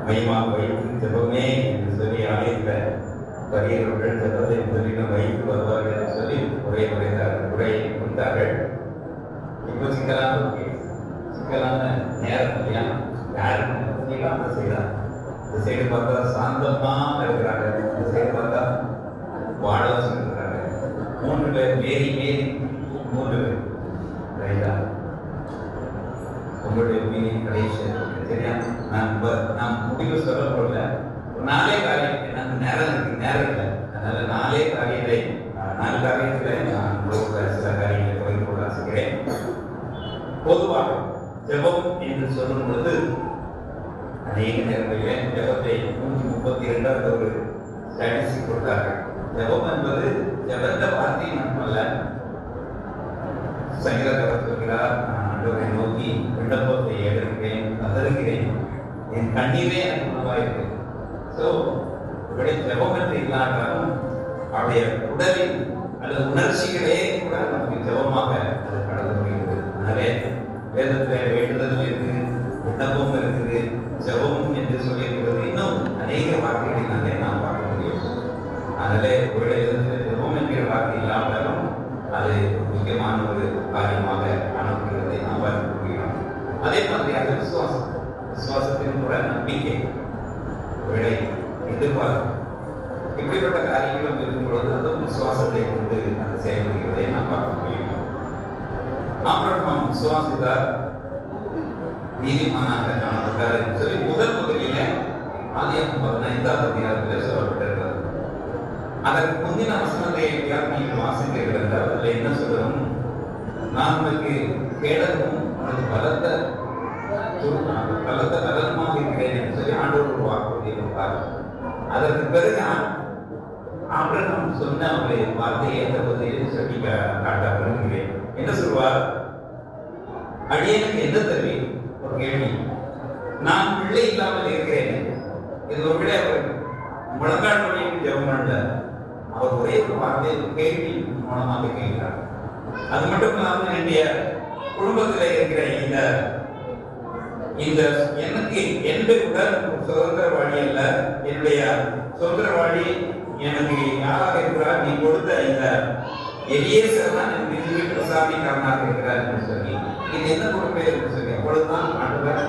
மையமாக வைத்து ஜெபமே என்று சொல்லி ஆலயத்தில் வருகிறவர்கள் ஜெபத்தை முதலிடம் வைத்து வருவார்கள் என்று சொல்லி உரையை கொடுத்தார்கள். இப்போ சிக்கலான நேரம் இல்லையா? யாரும் செய்யலாம். இந்த சைடு பார்த்தா சாந்தமா இருக்கிறாங்க, இந்த சைடு பார்த்தா வாழ வச்சுருக்கிறாங்க. 3 பேர் மேரி 3 பேர். ரைட்டா? உங்களுடைய மீனிங் கடைசி சரியா? நான் முடிவு சொல்ல போடல. 4 காரியம், எனக்கு நேரம் இல்லை. அதனால 4 காரியங்களை 4 காரியத்தில் நான் சில காரியங்களை பகிர்ந்து கொள்ள ஆசைக்கிறேன். பொதுவாக ஜெபம் என்று சொல்லும் பொழுது அநேக நேரங்களில் ஜெபத்தை 132 ஒரு ஸ்டாட்டிஸ்டிக் கொடுத்தார்கள். ஜெபம் என்பது ஜெபந்த வார்த்தை மட்டுமல்ல. சங்கீதக்காரர் சொல்கிறார், நான் ஆண்டவரை நோக்கி விண்ணப்பத்தை ஏற்றுகிறேன், கதறுகிறேன், என் கண்ணீரே எனக்கு உணவாயிருக்கு. ஸோ இவருடைய ஜெபம் என்று இல்லாட்டாலும் அவருடைய உடலில் அல்லது உணர்ச்சிகளே கூட நமக்கு ஜெபமாக அது கடந்து முடிகிறது. அதனாலே வேதத்தில் வேண்டுதல் இருக்குது, விண்ணப்பம் இருக்குது, ஜெபம் என்று சொல்லியிருக்கிறது. இன்னும் அநேக வார்த்தைகளினாலே நாம் பார்க்க முடியும். அதனாலே ஒரு விதத்தில் ஜெபம் என்கிற வார்த்தை இல்லாமலும் அது முக்கியமான ஒரு காரியமாக காணப்படுகிறதை நாம் பார்க்க முடியும். அதே மாதிரியாக விசுவாசத்தின் கூட நம்பிக்கை, விடை, எதிர்பார்ப்பு, இப்படிப்பட்ட காரியங்களும் இருக்கும் பொழுது அதுவும் விசுவாசத்தை கொண்டு அது செயல்படுகிறதை நாம் பார்க்க முடியும். ஆபிரகாம் விசுவாசித்தார், நீதிமானாக காணப்பட்டார் என்று சொல்லி முதலிலே ஆதியாகமம் 15ஆம் அதிகாரத்தில் சொல்லப்பட்டிருக்கிறது. அதற்கு முந்தின வசனத்தை நீங்கள் வாசிக்கிறீர்கள் என்றால் அதில் என்ன சொல்லணும்? நான் உங்களுக்கு கேடகமும் உனக்கு பலத்த நலனுமாக இருக்கிறேன் என்று சொல்லி ஆண்டவர் ஒரு வாக்குறுதியை கொடுத்தார். அதற்கு பிறகு ஆபிரகாம் சொன்ன அவருடைய வார்த்தையை அந்த பகுதியில் சொல்லி காட்ட விரும்புகிறேன். என்ன சொல்வார்? அடியனுக்கு என்ன தருவி? ஒரு கேள்வி. நான் பிள்ளை இல்லாமல் இருக்கிறேன். இது ஒரு விட அவர் முழங்கால் மொழிக்கு ஜெபம் பண்ண அவர் ஒரே ஒரு வார்த்தை கேள்வி மூலமாக கேட்கிறார். அது மட்டும் இல்லாமல் என்னுடைய குடும்பத்தில் இருக்கிற இந்த எனக்கு என்னுடைய உடல் சுதந்திரவாளி அல்ல, என்னுடைய சுதந்திரவாளி எனக்கு யாராக இருக்கிறார்? நீ கொடுத்த இந்த எலியேசர் தான் எனக்கு பிரசாதிக்காரனாக இருக்கிறார் என்று சொல்லி இது என்ன பொறுப்பே என்று சொல்லி அப்பொழுதுதான் ஆண்டவர்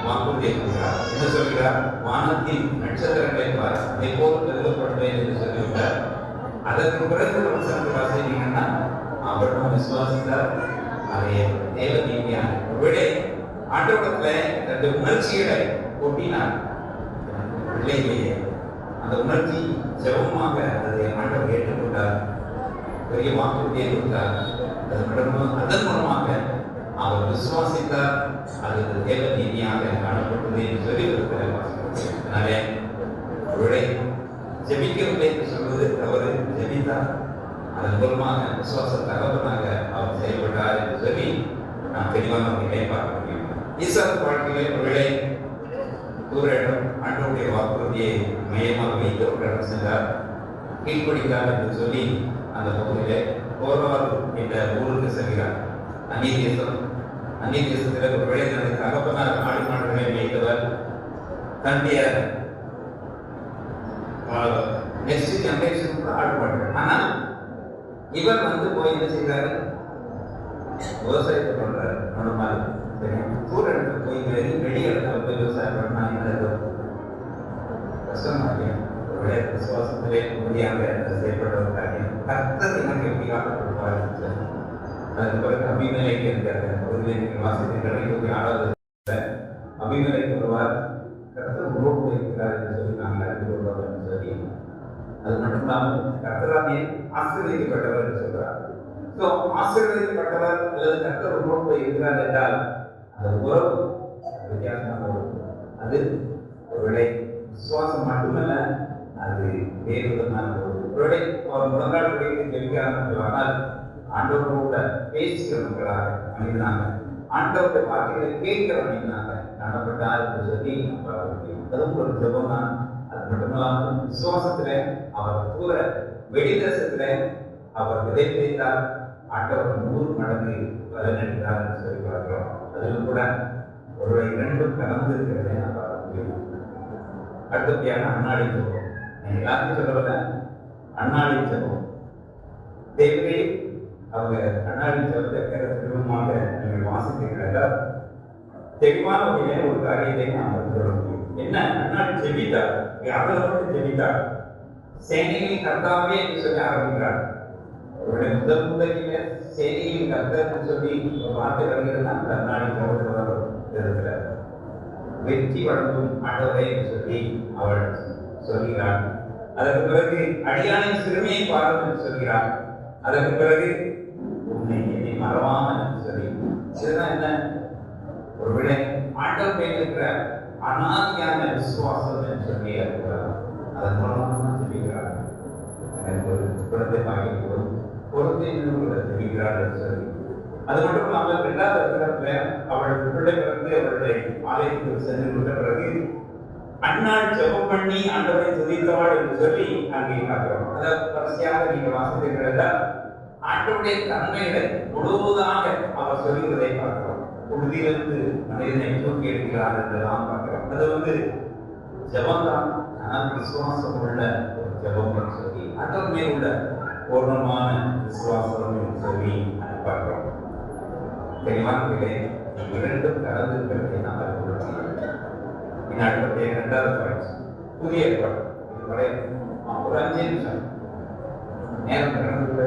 வாக்குறுதியை கொடுக்கிறார். என்ன சொல்கிறார்? வானத்தின் நட்சத்திரங்களை பார், அதை போல் கருதப்படுவேன் என்று சொல்லிவிட்டார். அதற்கு பிறகு வாசித்தீங்கன்னா அவரும் விசுவாசித்தார். அதை தேவ நீதியான ஒருவேளை ஆண்டவரத்தில் தன்னுடைய உணர்ச்சிகளை கொட்டினார். பிள்ளையிலேயே அந்த உணர்ச்சி ஜெபமாக அதை ஆண்டவர் ஏற்றுக்கொண்டார். பெரிய வாக்குறுதியை கொடுத்தார். அதன் மூலமாக அவர் விசுவாசித்தார். அது தேவ நீதியாக காணப்பட்டது என்று சொல்லி அதனாலே ஒருவேளை ஜெபிக்கவில்லை என்று சொல்வது தவறு. ஜெபித்தார், அதன் மூலமாக விசுவாச தகவலாக அவர் செயல்பட்டார் என்று சொல்லி நாம் தெளிவாக அவர்களை பார்க்க முடியும். ஈசாக்கு வாழ்க்கையிலே ஒருவேளை தூர இடம் ஆண்டவருடைய வாக்குறுதியை மையமாக வைத்து ஒரு இடம் சென்றார். கீழ்ப்படித்தார் என்று சொல்லி அந்த பகுதியிலே கோரவார் என்ற ஊருக்கு செல்கிறார். அந்நிய தேசத்தில் ஒரு விளைநிலை தகப்பனார் ஆடு மாடுகளை மேய்த்தவர். தன்னுடைய நெக்ஸ்ட் ஜெனரேஷன் கூட ஆடு மாடுகள். ஆனால் இவர் போய் என்ன செய்கிறாரு, விவசாயத்தை பண்றாரு. normal. சரி, தூர இடத்துல போய் வெளி இடத்துல போய் விவசாயம் பண்ணா என்ன கஷ்டமா இருக்கு. விசுவாசத்திலே முடியாத செயல்படுற காரியம் கர்த்தர் எனக்கு எப்படி காக்கப்படுவார். அதுக்கு பிறகு அபிமேலைக்கு இருக்காரு. நீங்கள் வாசித்தீர்கள் 6வது அபிமேலைக்கு வருவார். கர்த்தர் ரோடு இருக்கிறார் என்று சொல்லி நாங்கள் அறிந்து கொள்வோம் என்று சொல்லி, அது மட்டுமில்லாமல் கர்த்தரானே ஆசீர்வதிக்கப்பட்டவர் என்று சொல்றார். ஸோ ஆசீர்வதிக்கப்பட்டவர் அல்லது கர்த்தர் ரோடு இருக்கிறார் என்றால் அந்த உறவு வித்தியாசமான உறவு. அது ஒருவேளை விசுவாசம் மட்டுமல்ல, அது வேறு விதமான ஒருவேளை அவர் முழங்கால் படித்து ஜெபிக்கிறார்கள். ஆனால் ஆண்டவரோட பேசுகிற மக்களாக மனிதனாக, ஆண்டவருடைய வார்த்தைகளை கேட்கிற மனிதனாக காணப்பட்டார் என்று சொல்லி அதுவும் ஒரு ஜெபம் தான். அது மட்டுமல்லாமல் விசுவாசத்திலே அவர் தூர வெளிதேசத்திலே அவர் விதை விதைத்தார். ஆண்டவர் 100 மடங்கு பலனளித்தார் என்று சொல்லி பார்க்கிறோம். அதிலும் கூட ஒருவரை 2 கலந்து இருக்கிறதை நான் பார்க்க முடியும். அடுத்தபடியாக அன்னாடி ஜெபம். எல்லாத்தையும் சொல்லவில்லை, அன்னாடி ஜெபம். தேவரே அவங்க அன்னாடி ஜெபத்தை திரும்பமாக நீங்கள் வாசித்தீர்கள். தெளிவான வகையிலே ஒரு காரியத்தை நாம் சொல்ல முடியும். என்ன, அன்னாடி ஜெபித்தார், அதோடு ஜெபித்தார். சேனைகளின் கர்த்தாவே என்று சொல்லி ஆரம்பிக்கிறார். அவருடைய முதலிலே சேனைகளின் கர்த்தர் சொல்லி ஒரு வார்த்தை வருகிறது. அந்த அன்னாடி ஜெபத்தில் வெற்றி வழங்கும் ஆண்டவரே என்று சொல்லி அவள் சொல்கிறார். அதற்கு பிறகு அடியானை சிறுமியை பாருங்கள் என்று சொல்கிறார். அதற்கு பிறகு உன்னை என்னை மறவாமல் என்று சொல்லி, இதுதான் என்ன, ஒருவேளை ஆண்டவர் மேல் இருக்கிற அநாதியான விசுவாசம் என்று சொல்லி இருக்கிறார். அதன் மூலமாக சொல்லுகிறார். எனக்கு ஒரு குழந்தை பாக்கியம் பொறுத்தை தெரிவிக்கிறார் என்று சொல்லி, அது மட்டும் இல்லாமல் 2வது அதிகாரத்துல அவள் பிள்ளை பிறந்து அவளுடைய ஆலயத்துக்கு சென்று விட்ட பிறகு அன்னாள் ஜெபம் பண்ணி ஆண்டவரை துதித்தவாள் என்று சொல்லி அங்கே பார்க்கிறோம். அதாவது வரிசையாக நீங்கள் வாசித்தீர்கள். ஆண்டவருடைய தன்மைகளை முழுவதாக அவர் சொல்லுவதை பார்க்கிறோம். உறுதியிலிருந்து மனிதனை தூக்கி எடுக்கிறார் என்றெல்லாம் பார்க்கிறோம். அது ஜெபம் தான், ஆனால் விசுவாசம் உள்ள ஒரு ஜெபம் என்று சொல்லி ஆண்டவர் மேல் உள்ள பூர்ணமான விசுவாசம் என்று சொல்லி பார்க்கிறோம். தெளிவான விலை 2 கலந்து இருக்கிறதை நாம் அறிந்துள்ளோம். அடுத்தபடியே 2வது பாயிண்ட், புதிய ஏற்பாடு. இதுவரை ஒரு 5 நிமிஷம் நேரம் கடந்து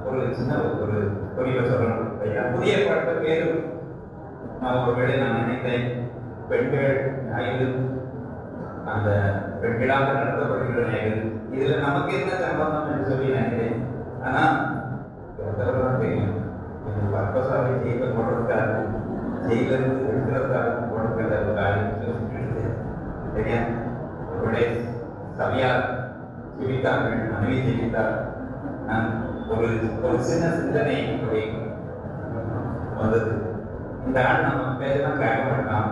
ஒரு சின்ன ஒரு குறிப்பை சொல்லணும். புதிய ஏற்பாட்டு பேரு ஒருவேளை நான் நினைத்தேன், பெண்கள் ஞாயிறு, அந்த பெண்களாக நடத்தப்படுகிற ஞாயிறு, இதுல நமக்கு என்ன சம்பந்தம் என்று சொல்லி நினைத்தேன். ஆனா தெரியும், பர்பஸாக ஜெயில போடுறதுக்காக, ஜெயிலிருந்து எடுக்கிறதுக்காக போடுகிற ஒரு காரியம் சரியா. அவருடைய சபையார் ஜெபித்தார்கள், மனைவி ஜெபித்தார். நான் ஒரு சின்ன சிந்தனை வந்தது. இந்த ஆள் நம்ம பேரெல்லாம் கேட்க மாட்டான்,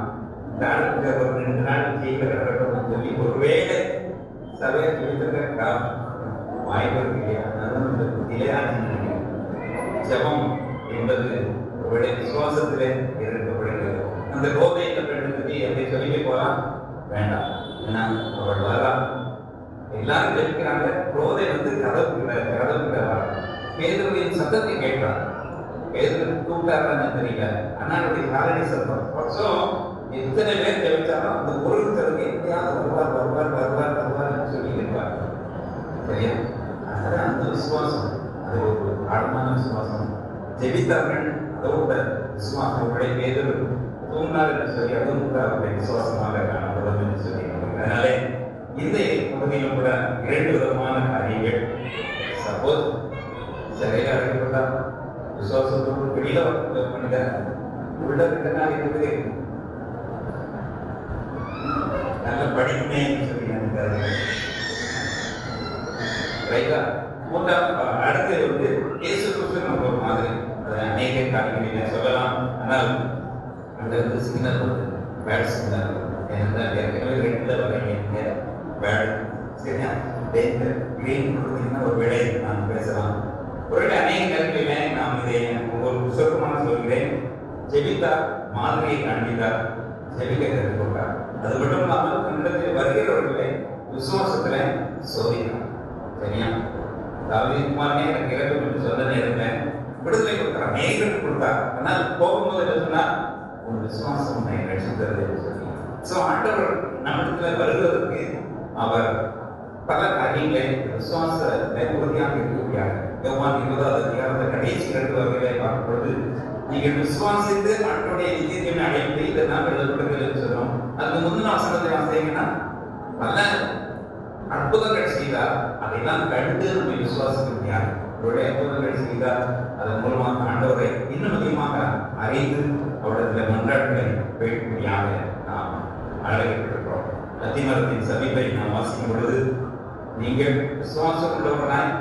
இந்த ஆளுக்கு ஒரு 2 நாள் ஜெயில கிடக்கணும்னு சொல்லி ஒருவேளை சபையை ஜெபித்திருக்க வாய்ப்பு இருக்கு இல்லையா. அதனால இந்த புத்தியிலே ஆட்சி நினைக்கிறேன். ஜெபம் என்பது ஒருவேளை விசுவாசத்திலே எதிர்க்கப்படுகிறது. அந்த கோதை இந்த பெண்ணுக்கு எப்படி சொல்லி போலாம் வேண்டாம். ஏன்னா அவள் வரலாம், எல்லாரும் ஜெபிக்கிறாங்க. கோதை கதவுக்குள்ள பேதுருவின் சத்தத்தை கேட்கிறார். பேதுரு கூப்பிட்டாருன்னு தெரியல, அண்ணாவுடைய காலடி சத்தம். ஸோ எத்தனை பேர் ஜெபிச்சாலும் அந்த ஒருத்தருக்கு எப்படியாவது வருவார் வருவார் வருவார் வருவார் சொல்லி இருப்பார். சரியா, அதனால அந்த விசுவாசம் அது ஒரு ஆழமான விசுவாசம். ஜெபித்தார்கள், அதோட விசுவாசம் உடைய பேதுரு தூங்கினார் என்று சொல்லி அதுவும் கூட அவருடைய விசுவாசமாக காணப்படும் என்று சொல்லி. அதனாலே இந்த பகுதியிலும் கூட 2 விதமான காரியங்கள். சப்போஸ் சரியாக அழைக்கப்பட்டால் விசுவாசத்தோடு வெளியில மனித உள்ள 2 காரியத்துக்கு நல்ல படிப்புமே சொல்லி நினைக்கிறார்கள். ரைட்டா. 3வது அடுத்து இயேசு கிறிஸ்து நம்ம ஒரு மாதிரி அதை அநேக காரியங்களை சொல்லலாம். ஆனால் அந்த சிக்னல் பேட் சிக்னல் ஏன்னா ஏற்கனவே 2 வகைங்க பேட் சரியா டேஞ்சர் கிரீன் கொடுத்தீங்கன்னா ஒரு விடை நான் பேசலாம். ஒருவேளை அநேக நேரங்களிலே நாம் இதை ஒரு சுருக்கமாக சொல்கிறேன். ஜெபித்தார், மாதிரியை காண்பித்தார், ஜெபிக்க கற்றுக்கொண்டார். அது மட்டும் இல்லாமல் தன்னிடத்தில் வருகிறவர்களை விசுவாசத்துல சோதித்தார். சரியா? தாவீது குமாரனே எனக்கு இறக்கும் என்று சொன்ன நேரத்தில் விடுதலை கொடுத்தார், அநேகருக்கு கொடுத்தார். ஆனால் போகும்போது என்ன சொன்னார்? உன் விசுவாசம் உன்னை ரட்சித்தது என்று சொல்லி. ஆண்டவர் நம்மிடத்துல வருவதற்கு அவர் பல காரியங்களை விசுவாச உறுதியாக இருக்கக்கூடியார். யோவான் 20வது அதிகாரத்தில் கடைசி 2 வகைகளை பார்க்கும்போது, நீங்கள் விசுவாசித்து ஆண்டவருடைய நித்தியத்தை அடைந்து இதெல்லாம் எழுதப்படுகிறது என்று சொன்னோம். அதுக்கு முந்தின வசனத்தை வாசித்தீங்கன்னா பல அற்புதங்கள் செய்தார், அதையெல்லாம் கண்டு நம்ம விசுவாசிக்க முடியாது. அவருடைய அற்புதங்கள் செய்தார், அதன் மூலமாக ஆண்டவரை இன்னும் அதிகமாக அறிந்து அவருடைய மன்றாட்டுகளை பேசக்கூடியாக நாம் அழைக்கப்பட்டிருக்கிறோம். அத்திமரத்தின் சபீபை நாம் வாசிக்கும் பொழுது, நீங்கள் விசுவாசம் உள்ளவர்களாய்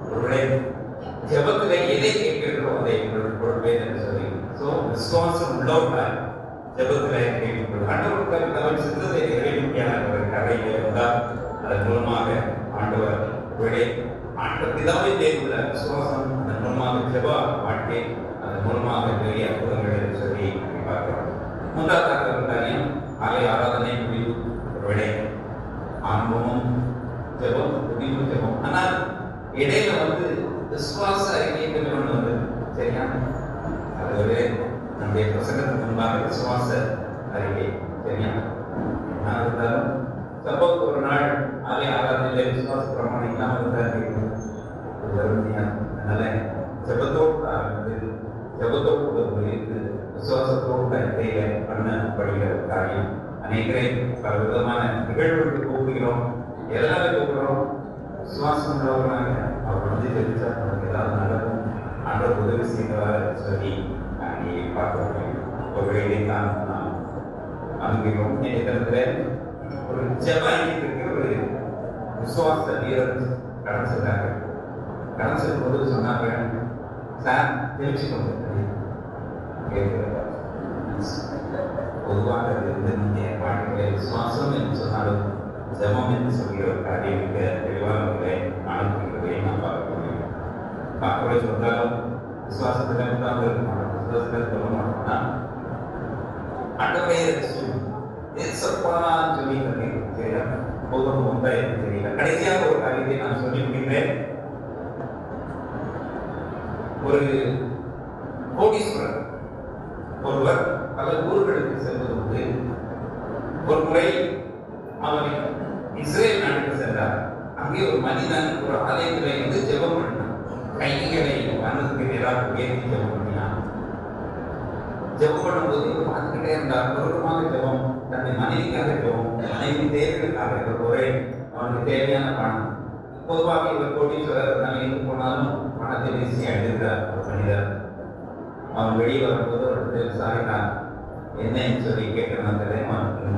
ஒருவருடைய ஜெபத்திலே எதை கேட்கிறீர்களோ அதை உங்களுக்கு கொடுப்பேன் என்று சொல்லி, விசுவாசம் உள்ளவர்களாய் ஜெபத்திலே கேட்கிறீர்கள். ஆண்டவருக்கு தவறு சிந்தத்தை நிறைவேற்றியான ஒரு கதையிலே வந்தால் அதன் மூலமாக ஆண்டவர் ஆண்டவர் பிதாவை தேர்வுள்ள விசுவாசம், அதன் மூலமாக ஜெப வாழ்க்கை, அதன் மூலமாக பெரிய அற்புதங்கள் சொல்லி பார்க்கிறோம். 3வது காரியம் ஆலய ஆராதனை முடிவு ஒருவேளை ஆரம்பமும் ஜெபம் முடிவு ஜெபம். ஆனால் இடையில விசுவாச அறிக்கை ஒன்று சரியா? அது நம்முடைய பிரசங்கத்துக்கு முன்பாக விசுவாச அறிக்கை சரியா? நான் இருந்தாலும் சம்பவம் ஒரு நாள் ஆலய ஆராதனையில விசுவாச பிரமாணம் இல்லாமல் இருந்தால் அதனால ஜெபத்தோடு ஆரம்பித்து ஜெபத்தோடு இருந்து விசுவாசத்தோடு அறிக்கையில பண்ணப்படுகிற காரியம். அநேகரை பல விதமான நிகழ்வுகளுக்கு கூப்பிடுகிறோம், எல்லாரும் கூப்பிடுறோம். விசுவாசம் உள்ளவர்களாக அவர் ஜெபிச்சா நமக்கு ஏதாவது நடக்கும், ஆண்டவர் உதவி செய்தவாறு சொல்லி அங்கே பார்க்க முடியும். ஒரு வேலை தான் நாம் அனுப்புகிறோம். இந்த தினத்தில் ஒரு ஜெப ஐக்கியத்திற்கு ஒரு விசுவாச வீரர் கடன் சென்றாங்க. கடன் செல்லும் போது சொன்னாங்க, சார் தெரிவிச்சுக்கோங்க. பொதுவாக வாழ்க்கையில விசுவாசம் என்று சொன்னாலும் ஜெபம் என்று சொல்கிற ஒரு காரியம் மிக தெளிவாக அனுப்புகிறதை நாம் பார்க்க முடியும். பார்க்க சொன்னாலும் விசுவாசத்தில் தான் இருக்க மாட்டோம், விசுவாசத்தில் சொல்ல மாட்டோம்னா அண்டவே சொல்லி சரியா? போதும் ஒன்றா எனக்கு தெரியல. கடைசியாக ஒரு காரியத்தை நான் சொல்லி முடிக்கிறேன். ஒரு கோடீஸ்வரர் ஒருவர் பல ஊர்களுக்கு செல்வதற்கு ஒரு முறை அவர் இஸ்ரேல் நாட்டுக்கு சென்றார். அங்கே ஒரு மனிதன் ஒரு ஆலயத்தில் ஜெபம் பண்ணினான். கைகளை மனதுக்கு ஏதாவது உயர்த்தி ஜெபம் பண்ணினான். ஜெபம் பண்ணும்போது பார்த்துக்கிட்டே இருந்தார். ஒருவருமாக ஜெபம், தன்னை மனைவிக்காக ஜெபம், மனைவி தேவைகளுக்காக ஒரே அவனுக்கு தேவையான பணம். பொதுவாக இவர் கோடீஸ்வரர் நம்ம எங்கு போனாலும் பணத்தை வீசி அழுகிறார் ஒரு மனிதர். அவன் வெளியே வரும்போது ஒரு விசாரித்தான், என்னன்னு சொல்லி கேட்கணும்.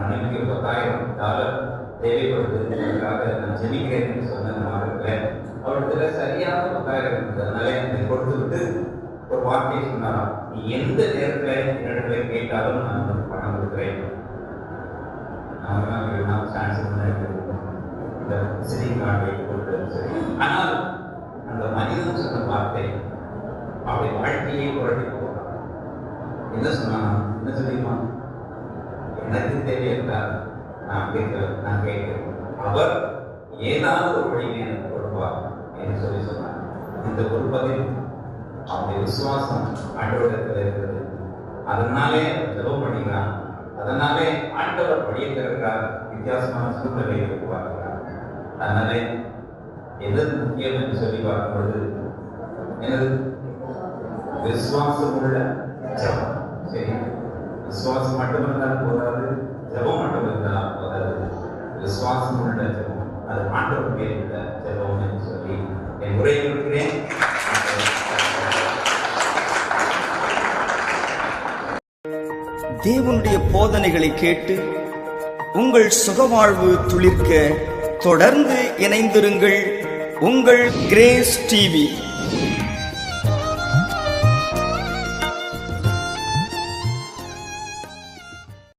மனைவிக்கு $10,000 தேவைப்படுவதற்காக நான் ஜெபிக்கிறேன் என்று சொன்ன மாதத்தில் அவரிடத்துல சரியான $10,000 இருந்தது. அதனால அதை கொடுத்து விட்டு ஒரு வார்த்தையை சொன்னாராம், நீ எந்த நேரத்தில் என்னிடத்துல கேட்டாலும் நான் உங்களுக்கு பணம் கொடுக்குறேன். ஆனால் அந்த மனிதன் சொன்ன வார்த்தை அவருடைய வாழ்க்கையை புரட்டி போகிறான். என்ன சொன்னான்? என்ன சொல்லியுமா? எனக்கு தேவையிருந்தால் நான் கேட்கிறேன், அவர் ஏதாவது ஒரு வழியை எனக்கு கொடுப்பார் என்று சொல்லி சொன்னார். இந்த கொடுப்பதில் அவருடைய விசுவாசம் ஆண்டவரிடத்தில் இருக்கிறது. அதனாலே ஜெபம் பண்ணுகிறான். அதனாலே ஆண்டவர் வழியை திறக்கிறார், வித்தியாசமான சூழ்நிலையை உருவாக்குகிறார். அதனாலே எது முக்கியம் என்று சொல்லி பார்க்கும்போது எனது விசுவாசம் உள்ள ஜெபம். சரி, விசுவாசம் மட்டும் இருந்தால் போதாது, ஜெபம் மட்டும் இருந்தால் போதாது. விசுவாசம் உள்ள ஜெபம், அது ஆண்டவர் பேர் உள்ள ஜெபம் என்று சொல்லி என் உரையை இருக்கிறேன். தேவனுடைய போதனைகளை கேட்டு உங்கள் சுகவாழ்வு துளிர்க்க தொடர்ந்து இணைந்திருங்கள். உங்கள் கிரேஸ் டிவி.